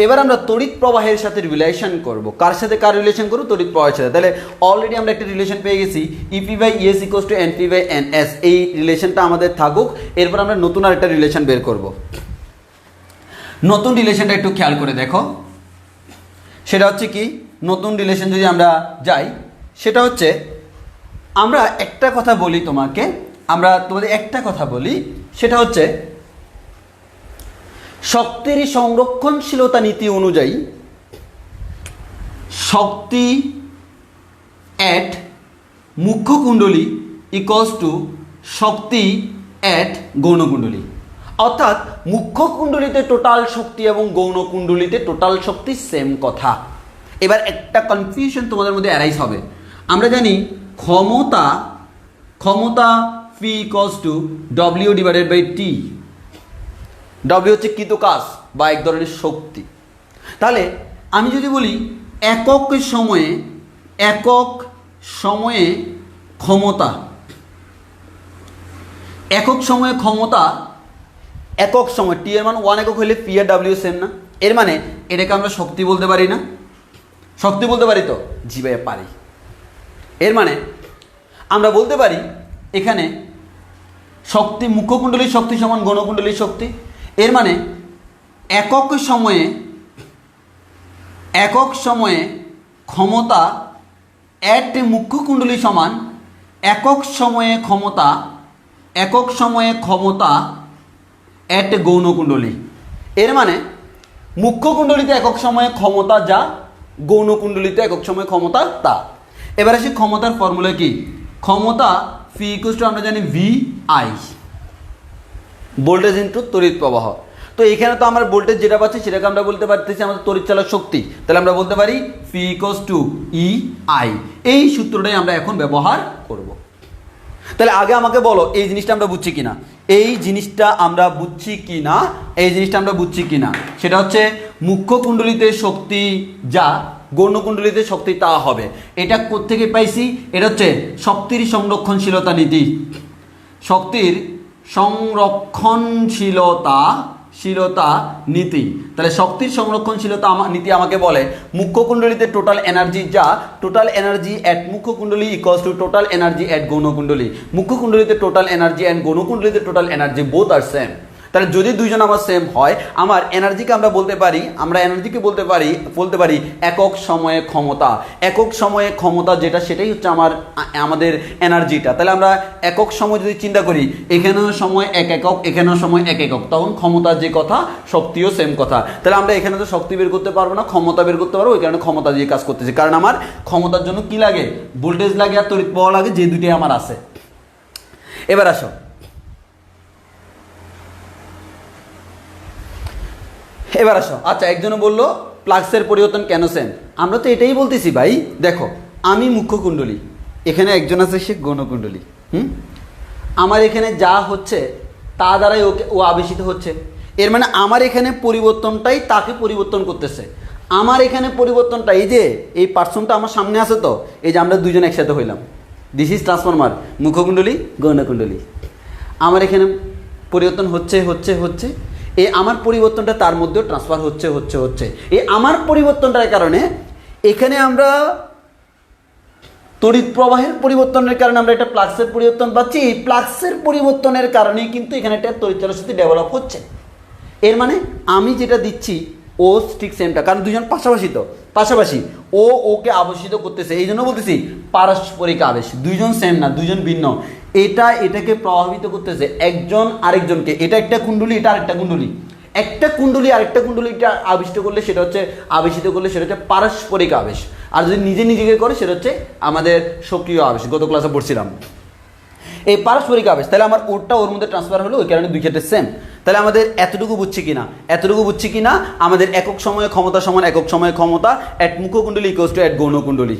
এবার আমরা তড়িৎ প্রবাহের সাথে রিলেশন করব, কার সাথে কার রিলেশন করব, তড়িৎ প্রবাহের সাথে। তাহলে অলরেডি আমরা একটা রিলেশন পেয়ে গেছি, EP by ES equals to NP by NS. এই রিলেশনটা আমাদের থাকুক, এরপর আমরা নতুন আর একটা রিলেশন বের করব। নতুন রিলেশনটা একটু খেয়াল করে দেখো, সেটা হচ্ছে কি, নতুন রিলেশন যদি আমরা যাই, সেটা হচ্ছে আমরা একটা কথা বলি তোমাকে, আমরা তোমাদের একটা কথা বলি, সেটা হচ্ছে শক্তির সংরক্ষণশীলতা নীতি অনুযায়ী শক্তি অ্যাট মুখ্য কুণ্ডলী ইকুয়ালস টু শক্তি অ্যাট গৌণ কুণ্ডলী। অর্থাৎ মুখ্য কুণ্ডলিতে টোটাল শক্তি এবং গৌণ কুণ্ডলিতে টোটাল শক্তি সেম কথা। এবার একটা কনফিউশন তোমাদের মধ্যে অ্যারাইজ হবে। আমরা জানি ক্ষমতা phi equals to W divided by T. W হচ্ছে কৃত কাজ বা এক ধরনের শক্তি। তাহলে আমি যদি বলি একক সময়ে ক্ষমতা, একক সময় টি এর মান 1 একক হলে পি আর ডাব্লিউ সেম না? এর মানে এটাকে আমরা শক্তি বলতে পারি না? শক্তি বলতে পারি তো? জি ভাই পারি। এর মানে আমরা বলতে পারি এখানে শক্তি, মুখ্য কুণ্ডলীর শক্তি সমান গৌণ কুণ্ডলীর শক্তি। এর মানে একক সময়ে ক্ষমতা অ্যাট মুখ্য কুণ্ডলী সমান একক সময়ে ক্ষমতা অ্যাট গৌণ কুণ্ডলী। এর মানে মুখ্য কুণ্ডলীতে একক সময়ে ক্ষমতা যা, গৌণ কুণ্ডলীতে একক সময়ে ক্ষমতা তা। এবার আসি ক্ষমতার ফর্মুলা কি? ক্ষমতা ফি ইকুয়ালস টু আমরা জানি ভি আই, ভোল্টেজ ইনটু তড়িৎ প্রবাহ। তো এখানে তো আমার ভোল্টেজ যেটা পাচ্ছি সেটাকে আমরা বলতে পারতেছি আমাদের তড়িৎ চালক শক্তি। তাহলে আমরা বলতে পারি ফি ইকুয়ালস টু ই আই। এই সূত্রটাই আমরা এখন ব্যবহার করব। তাহলে আগে আমাকে বলো এই জিনিসটা আমরা বুঝছি কিনা, সেটা হচ্ছে মুখ্য কুণ্ডলীতে শক্তি যা, গৌণ কুণ্ডলীতে শক্তি তা হবে। এটা কোত্থেকে পাইছি? এটা হচ্ছে শক্তির সংরক্ষণশীলতা নীতি। শক্তির সংরক্ষণশীলতা নীতি। তাহলে শক্তির সংরক্ষণশীলতা নীতি আমাকে বলে মুখ্য কুণ্ডলীতে টোটাল এনার্জি যা, টোটাল এনার্জি অ্যাট মুখ্য কুণ্ডলী equals to total energy at গৌণ কুণ্ডলী। মুখ্য কুণ্ডলীতে টোটাল এনার্জি অ্যান্ড গৌণ কুণ্ডলীতে total energy both are same. তাহলে যদি দুইজন আমার সেম হয়, আমার এনার্জিকে আমরা বলতে পারি একক সময়ে ক্ষমতা যেটা, সেটাই হচ্ছে আমাদের এনার্জিটা। তাহলে আমরা একক সময় যদি চিন্তা করি, এখানেও সময় এক একক, এখানেও সময় এক একক, তখন ক্ষমতার যে কথা শক্তিও সেম কথা। তাহলে আমরা এখানে তো শক্তি বের করতে পারবো না, ক্ষমতা বের করতে পারবো। ওই কারণে ক্ষমতা দিয়ে কাজ করতেছি, কারণ আমার ক্ষমতার জন্য কি লাগে? ভোল্টেজ লাগে আর তড়িৎ প্রবাহ লাগে, যে দুটোই আমার আছে। এবার আসো, আচ্ছা একজনে বললো প্লাক্সের পরিবর্তন কেন সেম? আমরা তো এটাই বলতেছি ভাই। দেখো, আমি মুখ্য কুণ্ডলী, এখানে একজন আছে সে গৌণ কুণ্ডলী। আমার এখানে যা হচ্ছে তা দ্বারাই ও আবেশিত হচ্ছে। এর মানে আমার এখানে পরিবর্তনটাই তাকে পরিবর্তন করতেছে। আমার এখানে পরিবর্তনটা, এই যে এই পার্সনটা আমার সামনে আছে, তো এই যে আমরা দুজন একসাথে হইলাম, দিস ইজ ট্রান্সফরমার, মুখ্য কুণ্ডলী গৌণ কুণ্ডলী। আমার এখানে পরিবর্তন হচ্ছে, এই আমার পরিবর্তনটা তার মধ্যেও ট্রান্সফার হচ্ছে। এই আমার পরিবর্তনটার কারণে এখানে আমরা তড়িৎ প্রবাহের পরিবর্তনের কারণে আমরা একটা প্লাক্সের পরিবর্তন পাচ্ছি। এই প্লাক্সের পরিবর্তনের কারণেই কিন্তু এখানে একটা তড়িৎ চালক শক্তি ডেভেলপ হচ্ছে। এর মানে আমি যেটা দিচ্ছি ও ঠিক সেমটা, কারণ দুজন পাশাপাশি ও ওকে আবেশিত করতেছে। এই জন্য বলতেছি পারস্পরিক আবেশ, দুইজন সেম না, দুইজন ভিন্ন। এটাকে প্রভাবিত করতেছে একজন আরেকজনকে। এটা একটা কুণ্ডলী, এটা আরেকটা কুণ্ডলী। একটা কুণ্ডলী আরেকটা কুণ্ডলীটা আবিষ্ট করলে সেটা হচ্ছে আবেশিত করলে সেটা হচ্ছে পারস্পরিক আবেশ। আর যদি নিজেকে করে সেটা হচ্ছে আমাদের সক্রিয় আবেশ। গত ক্লাসে পড়ছিলাম এই পারস্পরিক আবেশ। তাহলে আমার ওরটা ওর মধ্যে ট্রান্সফার হলো, ওই কারণে দুই ক্ষেত্রে সেম। তাহলে আমাদের এতটুকু বুঝছি কিনা আমাদের একক সময়ে ক্ষমতা সমান একক সময়ে ক্ষমতা অ্যাট মুখ্য কুণ্ডলী ইকুয়ালস টু অ্যাট গৌণ কুণ্ডলী।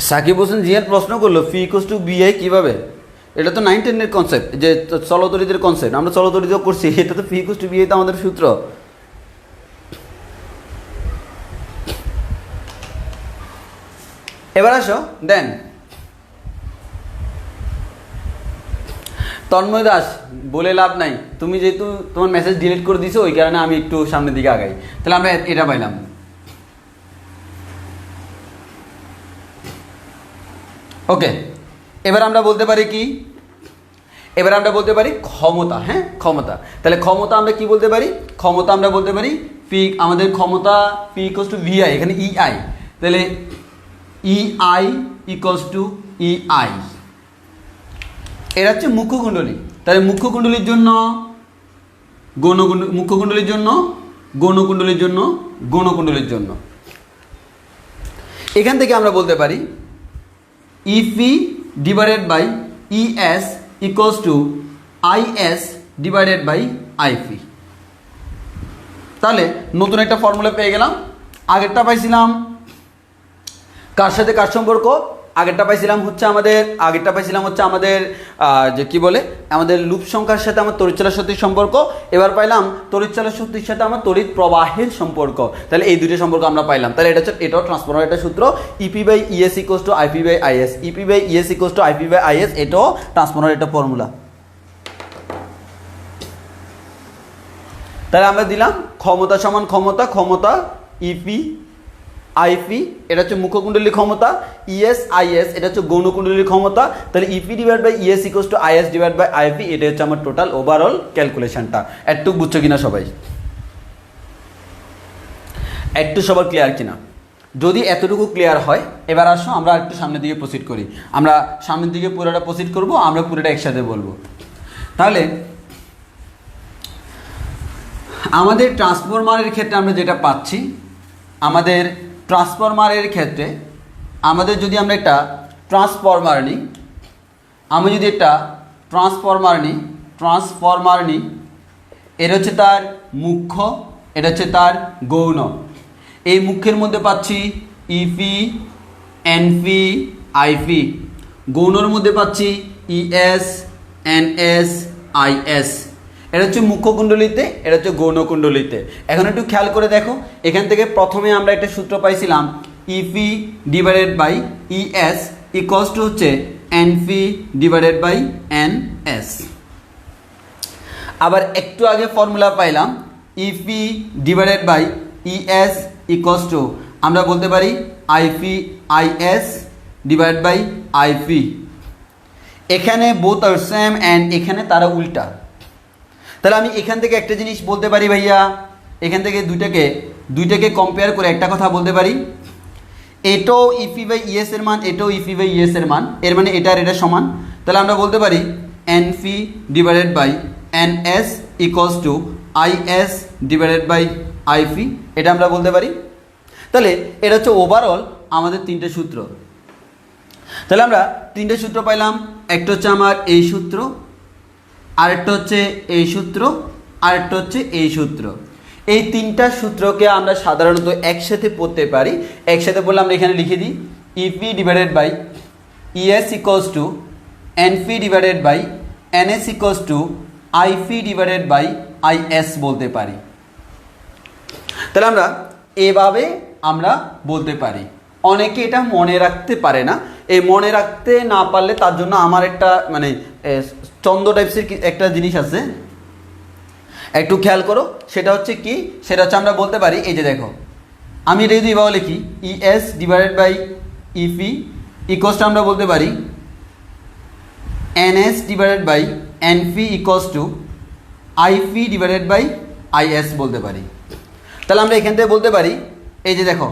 সাকিব হোসেন জিয়ার প্রশ্ন করলো ফি ইকুয়ালস টু বিআই কিভাবে? এটা তো 9-10 কনসেপ্ট, যে চলতরিতের কনসেপ্ট, আমরা চলতরিত করছি। এটা তো ফি ইকুয়ালস টু বিআই তো আমাদের সূত্র। এবার আসো দেন তন্ময় দাস, বলে লাভ নাই, তুমি যেহেতু তোমার মেসেজ ডিলিট করে দিছো ওই কারণে আমি একটু সামনের দিকে আগাই। তাহলে আমরা এটা পাইলাম ওকে, এবার আমরা বলতে পারি কি, এবার আমরা বলতে পারি ক্ষমতা। হ্যাঁ, ক্ষমতা। তাহলে ক্ষমতা আমরা কি বলতে পারি? ক্ষমতা আমরা বলতে পারি পি, আমাদের ক্ষমতা পি ইকুয়ালস টু ভিআই, এখানে ইআই, তাহলে ইআই ইকুয়ালস টু ইআই। এটা হচ্ছে মুখ্য কুণ্ডলী। তাহলে মুখ্য কুণ্ডলীর জন্য মুখ্য কুণ্ডলীর জন্য গৌণকুণ্ডলীর জন্য গৌণকুণ্ডলীর জন্য এখান থেকে আমরা বলতে পারি EP divided by ES equals to IS divided by IP. তাহলে নতুন একটা ফর্মুলা পেয়ে গেলাম। আগেরটা পাইছিলাম কার সাথে কার সম্পর্ক? আগেরটা পাইছিলাম হচ্ছে আমাদের যে কি বলে, আমাদের লুপ সংখ্যার সাথে আমার তড়িৎচলার শক্তির সম্পর্ক। এবার পাইলাম তড়িৎচলার শক্তির সাথে আমার তড়িৎ প্রবাহের সম্পর্ক। তাহলে এই দুটো সম্পর্ক আমরা পাইলাম। তাহলে এটাও ট্রান্সফরমার একটা সূত্র, EP by ES equals to IP by IS, EP by ES equals to IP by IS, এটাও ট্রান্সফরমার একটা ফর্মুলা। তাহলে আমরা দিলাম ক্ষমতা সমান ক্ষমতা ইপি আইপি, এটা হচ্ছে মুখ্যকুণ্ডলীর ক্ষমতা, ইএস আইএস এটা হচ্ছে গৌণকুণ্ডলীর ক্ষমতা। তাহলে EP divide by ES equals to IS divide by IP, এটা হচ্ছে আমার টোটাল ওভারঅল ক্যালকুলেশনটা। একটু বুঝছো কিনা সবাই? একটু সবার ক্লিয়ার কিনা? যদি এতটুকু ক্লিয়ার হয়, এবার আসো আমরা একটু সামনের দিকে প্রসিড করি। আমরা সামনের দিকে পুরোটা প্রসিড করব, আমরা পুরোটা একসাথে বলবো। তাহলে আমাদের ট্রান্সফরমারের ক্ষেত্রে আমরা যেটা পাচ্ছি, আমাদের ট্রান্সফরমারের ক্ষেত্রে আমাদের যদি আমরা একটা ট্রান্সফরমার নিই, আমি যদি একটা ট্রান্সফরমার নিই, এটা হচ্ছে তার মুখ্য, এটা হচ্ছে তার গৌণ। এই মুখ্যের মধ্যে পাচ্ছি ইপি, এনপি, আইপি। গৌণর মধ্যে পাচ্ছি ইএস, এনএস, আইএস। এটা হচ্ছে মুখ্য কুণ্ডলীতে, এটা হচ্ছে গৌণ কুণ্ডলীতে। এখন একটু খেয়াল করে দেখো, এখান থেকে প্রথমে আমরা একটা সূত্র পাইছিলাম EP divided by ES equals to হচ্ছে এনপি ডিভাইডেড বাই এনএস। আবার একটু আগে ফর্মুলা পাইলাম EP divided by ES equals to, আমরা বলতে পারি IP IS divide by IP. এখানে বোথ আর সেম অ্যান্ড এখানে তারা উল্টা। তাহলে আমি এখান থেকে একটা জিনিস বলতে পারি ভাইয়া, এখান থেকে দুইটাকে কম্পেয়ার করে একটা কথা বলতে পারি, এটাও ইপি বাই ইএস এর মান, এটাও ইপি বাই ইএস এর মান, এর মানে এটা আর এটা সমান। তাহলে আমরা বলতে পারি NP divided by NS equals to IS divided by IP, এটা আমরা বলতে পারি। তাহলে এটা হচ্ছে ওভারঅল আমাদের তিনটে সূত্র। তাহলে আমরা তিনটে সূত্র পাইলাম, একটা হচ্ছে আমার এই সূত্র, আরেকটা হচ্ছে এই সূত্র, আরেকটা হচ্ছে এই সূত্র। এই তিনটা সূত্রকে আমরা সাধারণত একসাথে পড়তে পারি। একসাথে বললে আমরা এখানে লিখে দিই EP divided by ES equals to NP divided by NS equals to IP divided by IS বলতে পারি। তাহলে আমরা এভাবে আমরা বলতে পারি। অনেকে এটা মনে রাখতে পারে না। এই মনে রাখতে না পারলে তার জন্য আমার একটা মানে চন্দ্র টাইপসের একটা জিনিস আছে, একটু খেয়াল করো। সেটা হচ্ছে কি, সেটা হচ্ছে আমরা বলতে পারি, এই যে দেখো আমি এটা যদি এভাবে লিখি ES divided by EP equals to, আমরা বলতে পারি NS divided by NP equals to IP divided by IS বলতে পারি। তাহলে আমরা এখান থেকে বলতে পারি, এই যে দেখো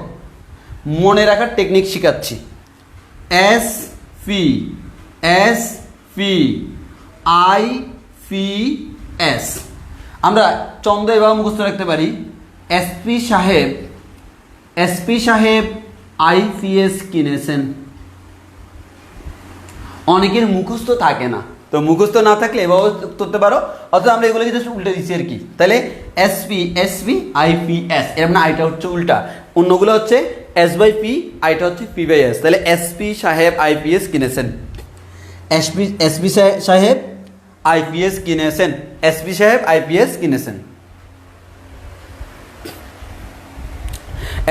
মনে রাখার টেকনিক শেখাচ্ছি, S P I P S. আমরা চন্দ্র এভাবে মুখস্থ রাখতে পারি, এসপি সাহেব আইপিএস কিনেছেন। অনেকের মুখস্থ থাকে না, তো মুখস্থ না থাকলে এভাবে করতে পারো, অথবা আমরা এগুলোকে জাস্ট উল্টে দিচ্ছি আর কি। তাহলে এসপি আইপিএস, এর মানে আইটা হচ্ছে উল্টা, অন্যগুলো হচ্ছে এস বাই পি, আইটা হচ্ছে পি বাই এস। তাহলে এসপি সাহেব আইপিএস কিনেছেন, এসপি সাহেব আইপিএস কিনেছেন, এসপি সাহেব আইপিএস কিনেছেন।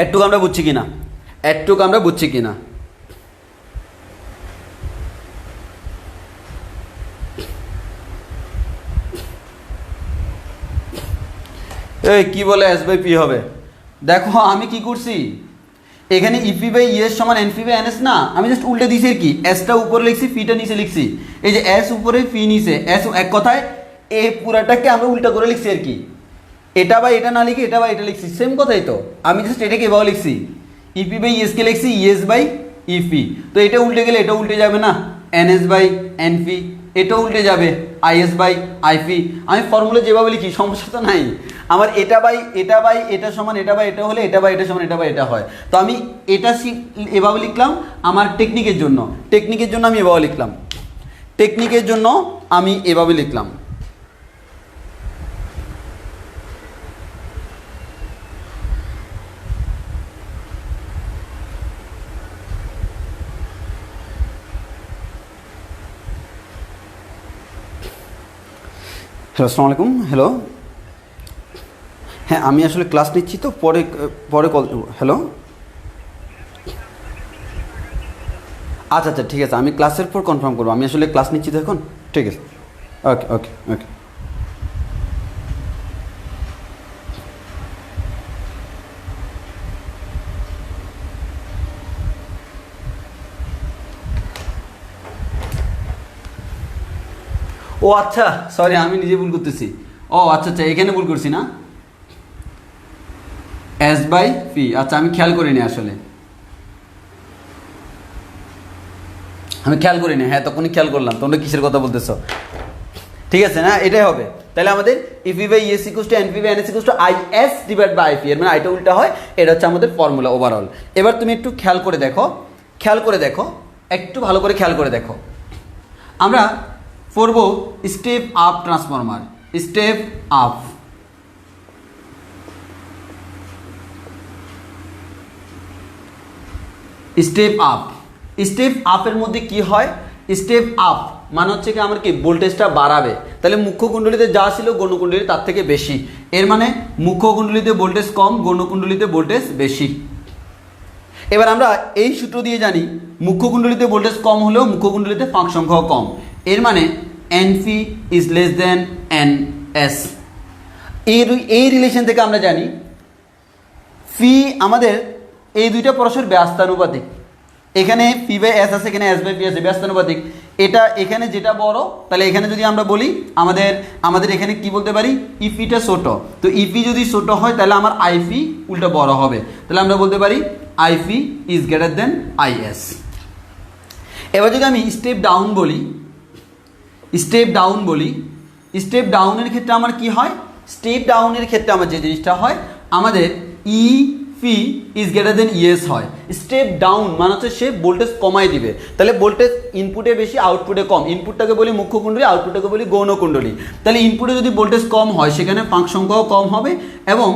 একটুকু আমরা বুঝছি কিনা, এই কি বলে এস বাই পি হবে? দেখো আমি কি করছি, এখানে ইপি বাই ইএস সমান এনপি বাই এনএস না, আমি জাস্ট উল্টে দিয়েছি আর কি, এসটা উপরে লিখছি, ফিটা নিচে লিখছি। এই যে এস উপরে ফি নিচে, এস এক কথায় এই পুরাটাকে আমরা উল্টা করে লিখছি আর কি, এটা বা এটা না লিখে এটা বা এটা লিখছি, সেম কথাই তো। আমি জাস্ট এটাকে এভাবে লিখছি, ইপি বাই ইএসকে লিখছি ইএস বাই ইপি, তো এটা উল্টে গেলে এটা উল্টে যাবে না, এনএস বাই এনপি, এটা উল্টে যাবে আইএস বাই আইপি। আমি ফর্মুলা যেভাবে লিখি সমস্যা তো নাই, আমার এটা বাই এটা সমান এটা বাই এটা হলে এটা বাই এটা সমান এটা বাই এটা হয়। তো আমি এটা এভাবে লিখলাম আমার টেকনিকের জন্য আমি এভাবে লিখলাম, টেকনিকের জন্য আমি এভাবে লিখলাম। হ্যালো, আসসালামু আলাইকুম। হ্যালো, হ্যাঁ আমি আসলে ক্লাস নিচ্ছি তো, পরে কল। হ্যালো, আচ্ছা আচ্ছা ঠিক আছে, আমি ক্লাসের পর কনফার্ম করবো, আমি আসলে ক্লাস নিচ্ছি তো এখন। ঠিক আছে, ওকে ওকে ওকে। ও আচ্ছা, সরি আমি নিজে ভুল করতেছি। ও আচ্ছা আচ্ছা, এখানে ভুল করছি না, এস বাই পি। আচ্ছা আমি খেয়াল করিনি আসলে, আমি খেয়াল করিনি। হ্যাঁ তখনই খেয়াল করলাম, তোমরা কিসের কথা বলতেছো। ঠিক আছে না, এটাই হবে। তাহলে আমাদের EP by ES equals to NP by NS equals to IS divide by IP, এর মানে আইটা উল্টা হয়, এটা হচ্ছে আমাদের ফর্মুলা ওভারঅল। এবার তুমি একটু খেয়াল করে দেখো, একটু ভালো করে খেয়াল করে দেখো। আমরা পড়ব step up transformer, step up. Step আপের মধ্যে কি হয়, স্টেপ আপ মানে হচ্ছে কি আমার কি ভোল্টেজটা বাড়াবে, তাহলে মুখ্য কুণ্ডলীতে যা ছিল গৌণ কুণ্ডলী তার থেকে বেশি, এর মানে মুখ্য কুণ্ডলীতে ভোল্টেজ কম, গৌণ কুণ্ডলীতে ভোল্টেজ বেশি। এবার আমরা এই সূত্র দিয়ে জানি মুখ্য কুণ্ডলীতে ভোল্টেজ কম হলেও মুখ্য কুণ্ডলীতে ফাঁক সংখ্যাও কম, এর মানে NP is less than NS. এই রিলেশন থেকে আমরা জানি ফি আমাদের এই দুইটা পরস্পর ব্যস্তানুপাতিক, এখানে পি বাই এস আছে, এখানে এস বাই পি আছে, ব্যস্তানুপাতিক। এটা এখানে যেটা বড়, তাহলে এখানে যদি আমরা বলি আমাদের এখানে কি বলতে পারি, ইপিটা ছোট, তো ইপি যদি ছোট হয় তাহলে আমার আইপি উল্টা বড় হবে, তাহলে আমরা বলতে পারি IP is greater then is. এবার যদি আমি স্টেপ ডাউন স্টেপ ডাউনের ক্ষেত্রে আমার কি হয়, স্টেপ ডাউনের ক্ষেত্রে আমার যে জিনিসটা হয়, আমাদের P is greater than ES হয়। স্টেপ ডাউন মানে হচ্ছে সে ভোল্টেজ কমাই দিবে, তাহলে ভোল্টেজ ইনপুটে বেশি আউটপুটে কম, ইনপুটটাকে বলি মুখ্য কুণ্ডলী, আউটপুটটাকে বলি গৌণ কুণ্ডলী। তাহলে ইনপুটে যদি ভোল্টেজ কম হয় সেখানে ফাঁক সংখ্যাও কম হবে, এবং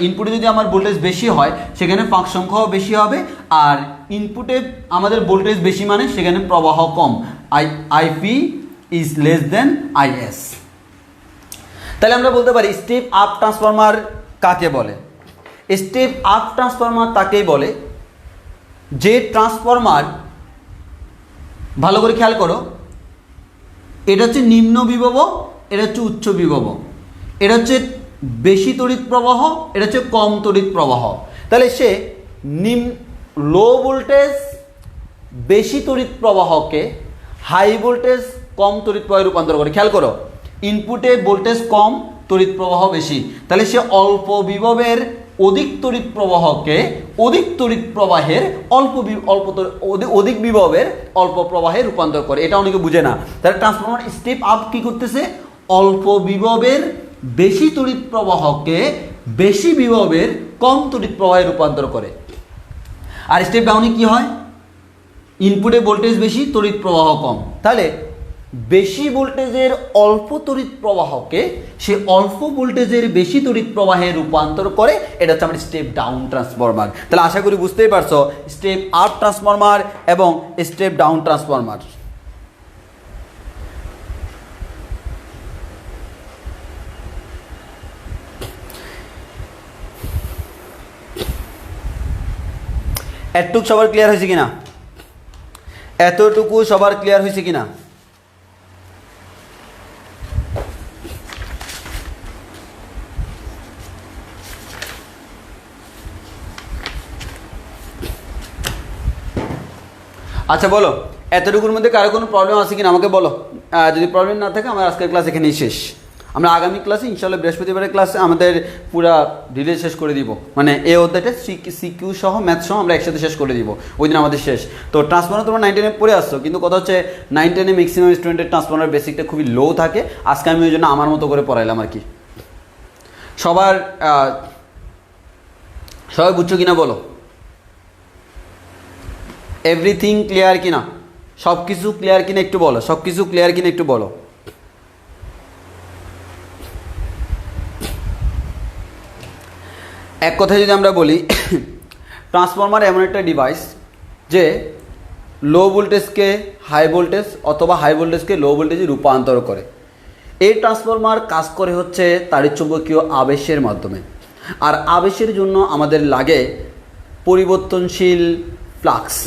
ইনপুটে যদি আমার ভোল্টেজ বেশি হয় সেখানে ফাঁক সংখ্যাও বেশি হবে, আর ইনপুটে আমাদের ভোল্টেজ বেশি মানে সেখানে প্রবাহ কম, IP is less than IS. তাহলে আমরা বলতে পারি স্টেপ আপ ট্রান্সফরমার কাকে বলে। স্টেপ আপ ট্রান্সফরমার তাকেই বলে যে ট্রান্সফরমার, ভালো করে খেয়াল করো, এটা হচ্ছে নিম্ন বিভব, এটা হচ্ছে উচ্চ বিভব, এটা হচ্ছে বেশি তড়িৎ প্রবাহ, এটা হচ্ছে কম তড়িৎ প্রবাহ। তাহলে সে লো ভোল্টেজ বেশি তড়িৎ প্রবাহকে হাই ভোল্টেজ কম তড়িৎ প্রবাহে রূপান্তর করে। খেয়াল করো, ইনপুটে ভোল্টেজ কম, তড়িৎ প্রবাহ বেশি, তাহলে সে অল্প বিভবের অধিক তড়িৎ প্রবাহকে অধিক তড়িৎ প্রবাহের অধিক বিভবের অল্প প্রবাহে রূপান্তর করে। এটা অনেকে বুঝে না। তাহলে ট্রান্সফরমার স্টেপ আপ কি করতেছে, অল্প বিভবের বেশি তড়িৎ প্রবাহকে বেশি বিভবের কম তড়িৎ প্রবাহে রূপান্তর করে। আর স্টেপ ডাউনে কি হয়, ইনপুটে ভোল্টেজ বেশি, তড়িৎ প্রবাহ কম, তাহলে বেশি ভোল্টেজের অল্প তড়িৎ প্রবাহকে সে অল্প ভোল্টেজের বেশি তড়িৎ প্রবাহে রূপান্তর করে, এটা হচ্ছে আমার স্টেপ ডাউন ট্রান্সফরমার। তাহলে আশা করি বুঝতেই পারছো স্টেপ আপ ট্রান্সফরমার এবং স্টেপ ডাউন ট্রান্সফরমার। এতটুকু সবার ক্লিয়ার হয়েছে কিনা, এতটুকু সবার ক্লিয়ার হয়েছে কিনা? আচ্ছা বলো, এতটুকুর মধ্যে কারো কোনো প্রবলেম আছে কিনা আমাকে বলো। যদি প্রবলেম না থাকে আমার আজকের ক্লাস এখানেই শেষ। আমরা আগামী ক্লাসে ইনশাল্লাহ বৃহস্পতিবারের ক্লাসে আমাদের পুরা ডিটেল শেষ করে দিব, মানে এই অধ্যায়টা সিকিউ সহ ম্যাথ সহ আমরা একসাথে শেষ করে দিব, ওই দিন আমাদের শেষ। তো ট্রান্সফর্মার তোমরা 9 10 পড়ে আসছো, কিন্তু কথা হচ্ছে 9 10 ম্যাক্সিমাম স্টুডেন্টের ট্রান্সফর্মার বেসিকটা খুবই লো থাকে। আজকে আমি ওই জন্য আমার মতো করে পড়াইলাম আর কি। সবাই বুঝছো কিনা বলো? এভরিথিং ক্লিয়ার কিনা? সব কিছু ক্লিয়ার কিনা একটু বলো, সব কিছু ক্লিয়ার কিনা একটু বলো। এক কথায় যদি আমরা বলি, ট্রান্সফর্মার এমন একটা ডিভাইস যে লো ভোল্টেজকে হাই ভোল্টেজ অথবা হাই ভোল্টেজকে লো ভোল্টেজে রূপান্তর করে। এই ট্রান্সফর্মার কাজ করে হচ্ছে তাড়িৎচুম্বকীয় আবেশের মাধ্যমে। আর আবেশের জন্য আমাদের লাগে পরিবর্তনশীল ফ্লাক্স।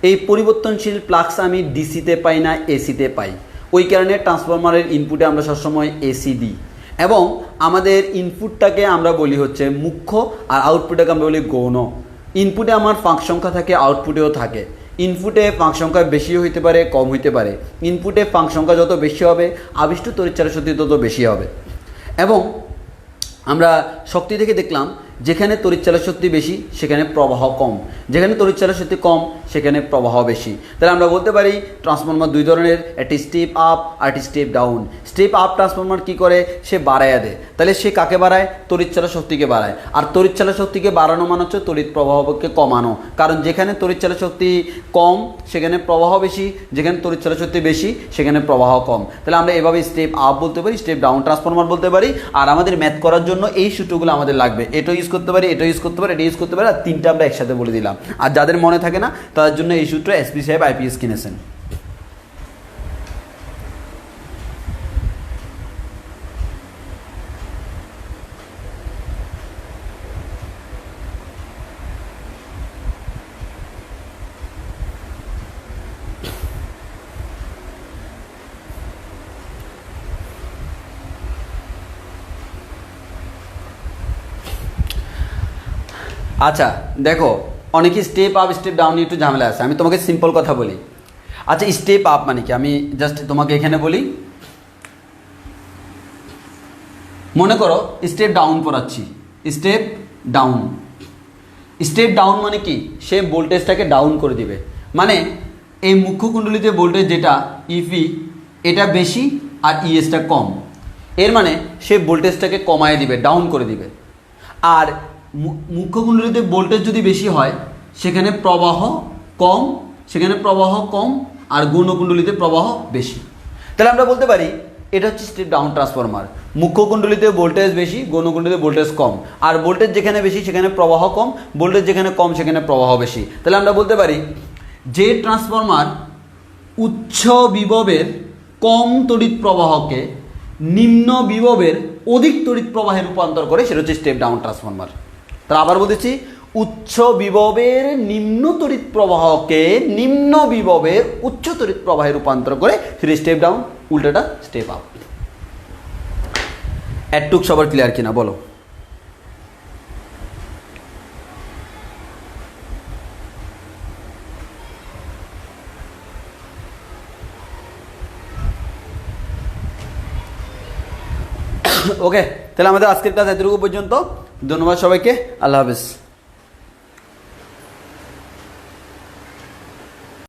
এই পরিবর্তনশীল ফ্লাক্স আমি ডিসিতে পাই না, এসিতে পাই। ওই কারণে ট্রান্সফরমারের ইনপুটে আমরা সবসময় এসি দিই, এবং আমাদের ইনপুটটাকে আমরা বলি হচ্ছে মুখ্য, আর আউটপুটটাকে আমরা বলি গৌণ। ইনপুটে আমার ফাঁক সংখ্যা থাকে, আউটপুটেও থাকে। ইনপুটে ফাঁক সংখ্যা বেশি হইতে পারে, কম হইতে পারে। ইনপুটে ফাঁক সংখ্যা যত বেশি হবে, আবিষ্ট তড়িৎচালক শক্তি তত বেশি হবে। এবং আমরা শক্তি থেকে দেখলাম, যেখানে তড়িৎচালক শক্তি বেশি সেখানে প্রবাহ কম, যেখানে তড়িৎচালক শক্তি কম সেখানে প্রবাহ বেশি। তাহলে আমরা বলতে পারি ট্রান্সফর্মার দুই ধরনের, একটি স্টেপ আপ আর একটি step down. Step up transformer কী করে? সে বাড়াইয়া দেয়। তাহলে সে কাকে বাড়ায়? তড়িৎচালক শক্তিকে বাড়ায়। আর তড়িৎচালক শক্তিকে বাড়ানো মানে হচ্ছে তড়িৎ প্রবাহকে কমানো। কারণ যেখানে তড়িৎচালক শক্তি কম সেখানে প্রবাহ বেশি, যেখানে তড়িৎচালক শক্তি বেশি সেখানে প্রবাহ কম। তাহলে আমরা এভাবে স্টেপ আপ বলতে পারি, স্টেপ ডাউন ট্রান্সফর্মার বলতে পারি। আর আমাদের ম্যাথ করার জন্য এই সূত্রগুলো আমাদের লাগবে। এটা ইউজ করতে পারি, এটা ইউজ করতে পারি, এটা ইউজ করতে পারি, আর তিনটা আমরা একসাথে বলে দিলাম। আর যাদের মনে থাকে না তাদের জন্য এই সূত্র এসপি সাহেব আইপিএস কিনেছেন। আচ্ছা দেখো, অনেকে স্টেপ আপ স্টেপ ডাউন নিয়ে একটু ঝামেলা আছে। আমি তোমাকে সিম্পল কথা বলি। আচ্ছা স্টেপ আপ মানে কি? আমি জাস্ট তোমাকে এখানে বলি, মনে করো স্টেপ ডাউন পড়াচ্ছি। স্টেপ ডাউন, স্টেপ ডাউন মানে কি? সে ভোল্টেজটাকে ডাউন করে দিবে। মানে এই মুখ্য কুণ্ডলিতে ভোল্টেজ যেটা ইভি, এটা বেশি আর ইএসটা কম। এর মানে সে ভোল্টেজটাকে কমায় দিবে, ডাউন করে দিবে। আর মুখ্য কুণ্ডলিতে ভোল্টেজ যদি বেশি হয় সেখানে প্রবাহ কম, সেখানে প্রবাহ কম, আর গৌণ কুণ্ডলিতে প্রবাহ বেশি। তাহলে আমরা বলতে পারি এটা হচ্ছে স্টেপ ডাউন ট্রান্সফরমার। মুখ্য কুণ্ডলিতে ভোল্টেজ বেশি, গৌণ কুণ্ডলিতে ভোল্টেজ কম। আর ভোল্টেজ যেখানে বেশি সেখানে প্রবাহ কম, ভোল্টেজ যেখানে কম সেখানে প্রবাহ বেশি। তাহলে আমরা বলতে পারি যে ট্রান্সফরমার উচ্চ বিভবের কম তড়িৎ প্রবাহকে নিম্ন বিভবের অধিক তড়িৎ প্রবাহে রূপান্তর করে সেটা হচ্ছে স্টেপ ডাউন ট্রান্সফরমার। তাহলে আবার বলতেছি, উচ্চ বিভবের নিম্ন তড়িৎ প্রবাহকে নিম্ন বিভবের উচ্চ তড়িৎ প্রবাহে রূপান্তর করে সেটা স্টেপ ডাউন, উল্টাটা স্টেপ আপ। এটুক সবার ক্লিয়ার কিনা বলো? ওকে, তাহলে আমাদের আজকের ক্লাস এতটুকু পর্যন্ত। ধন্যবাদ সবাইকে, আল্লাহ হাফেজ।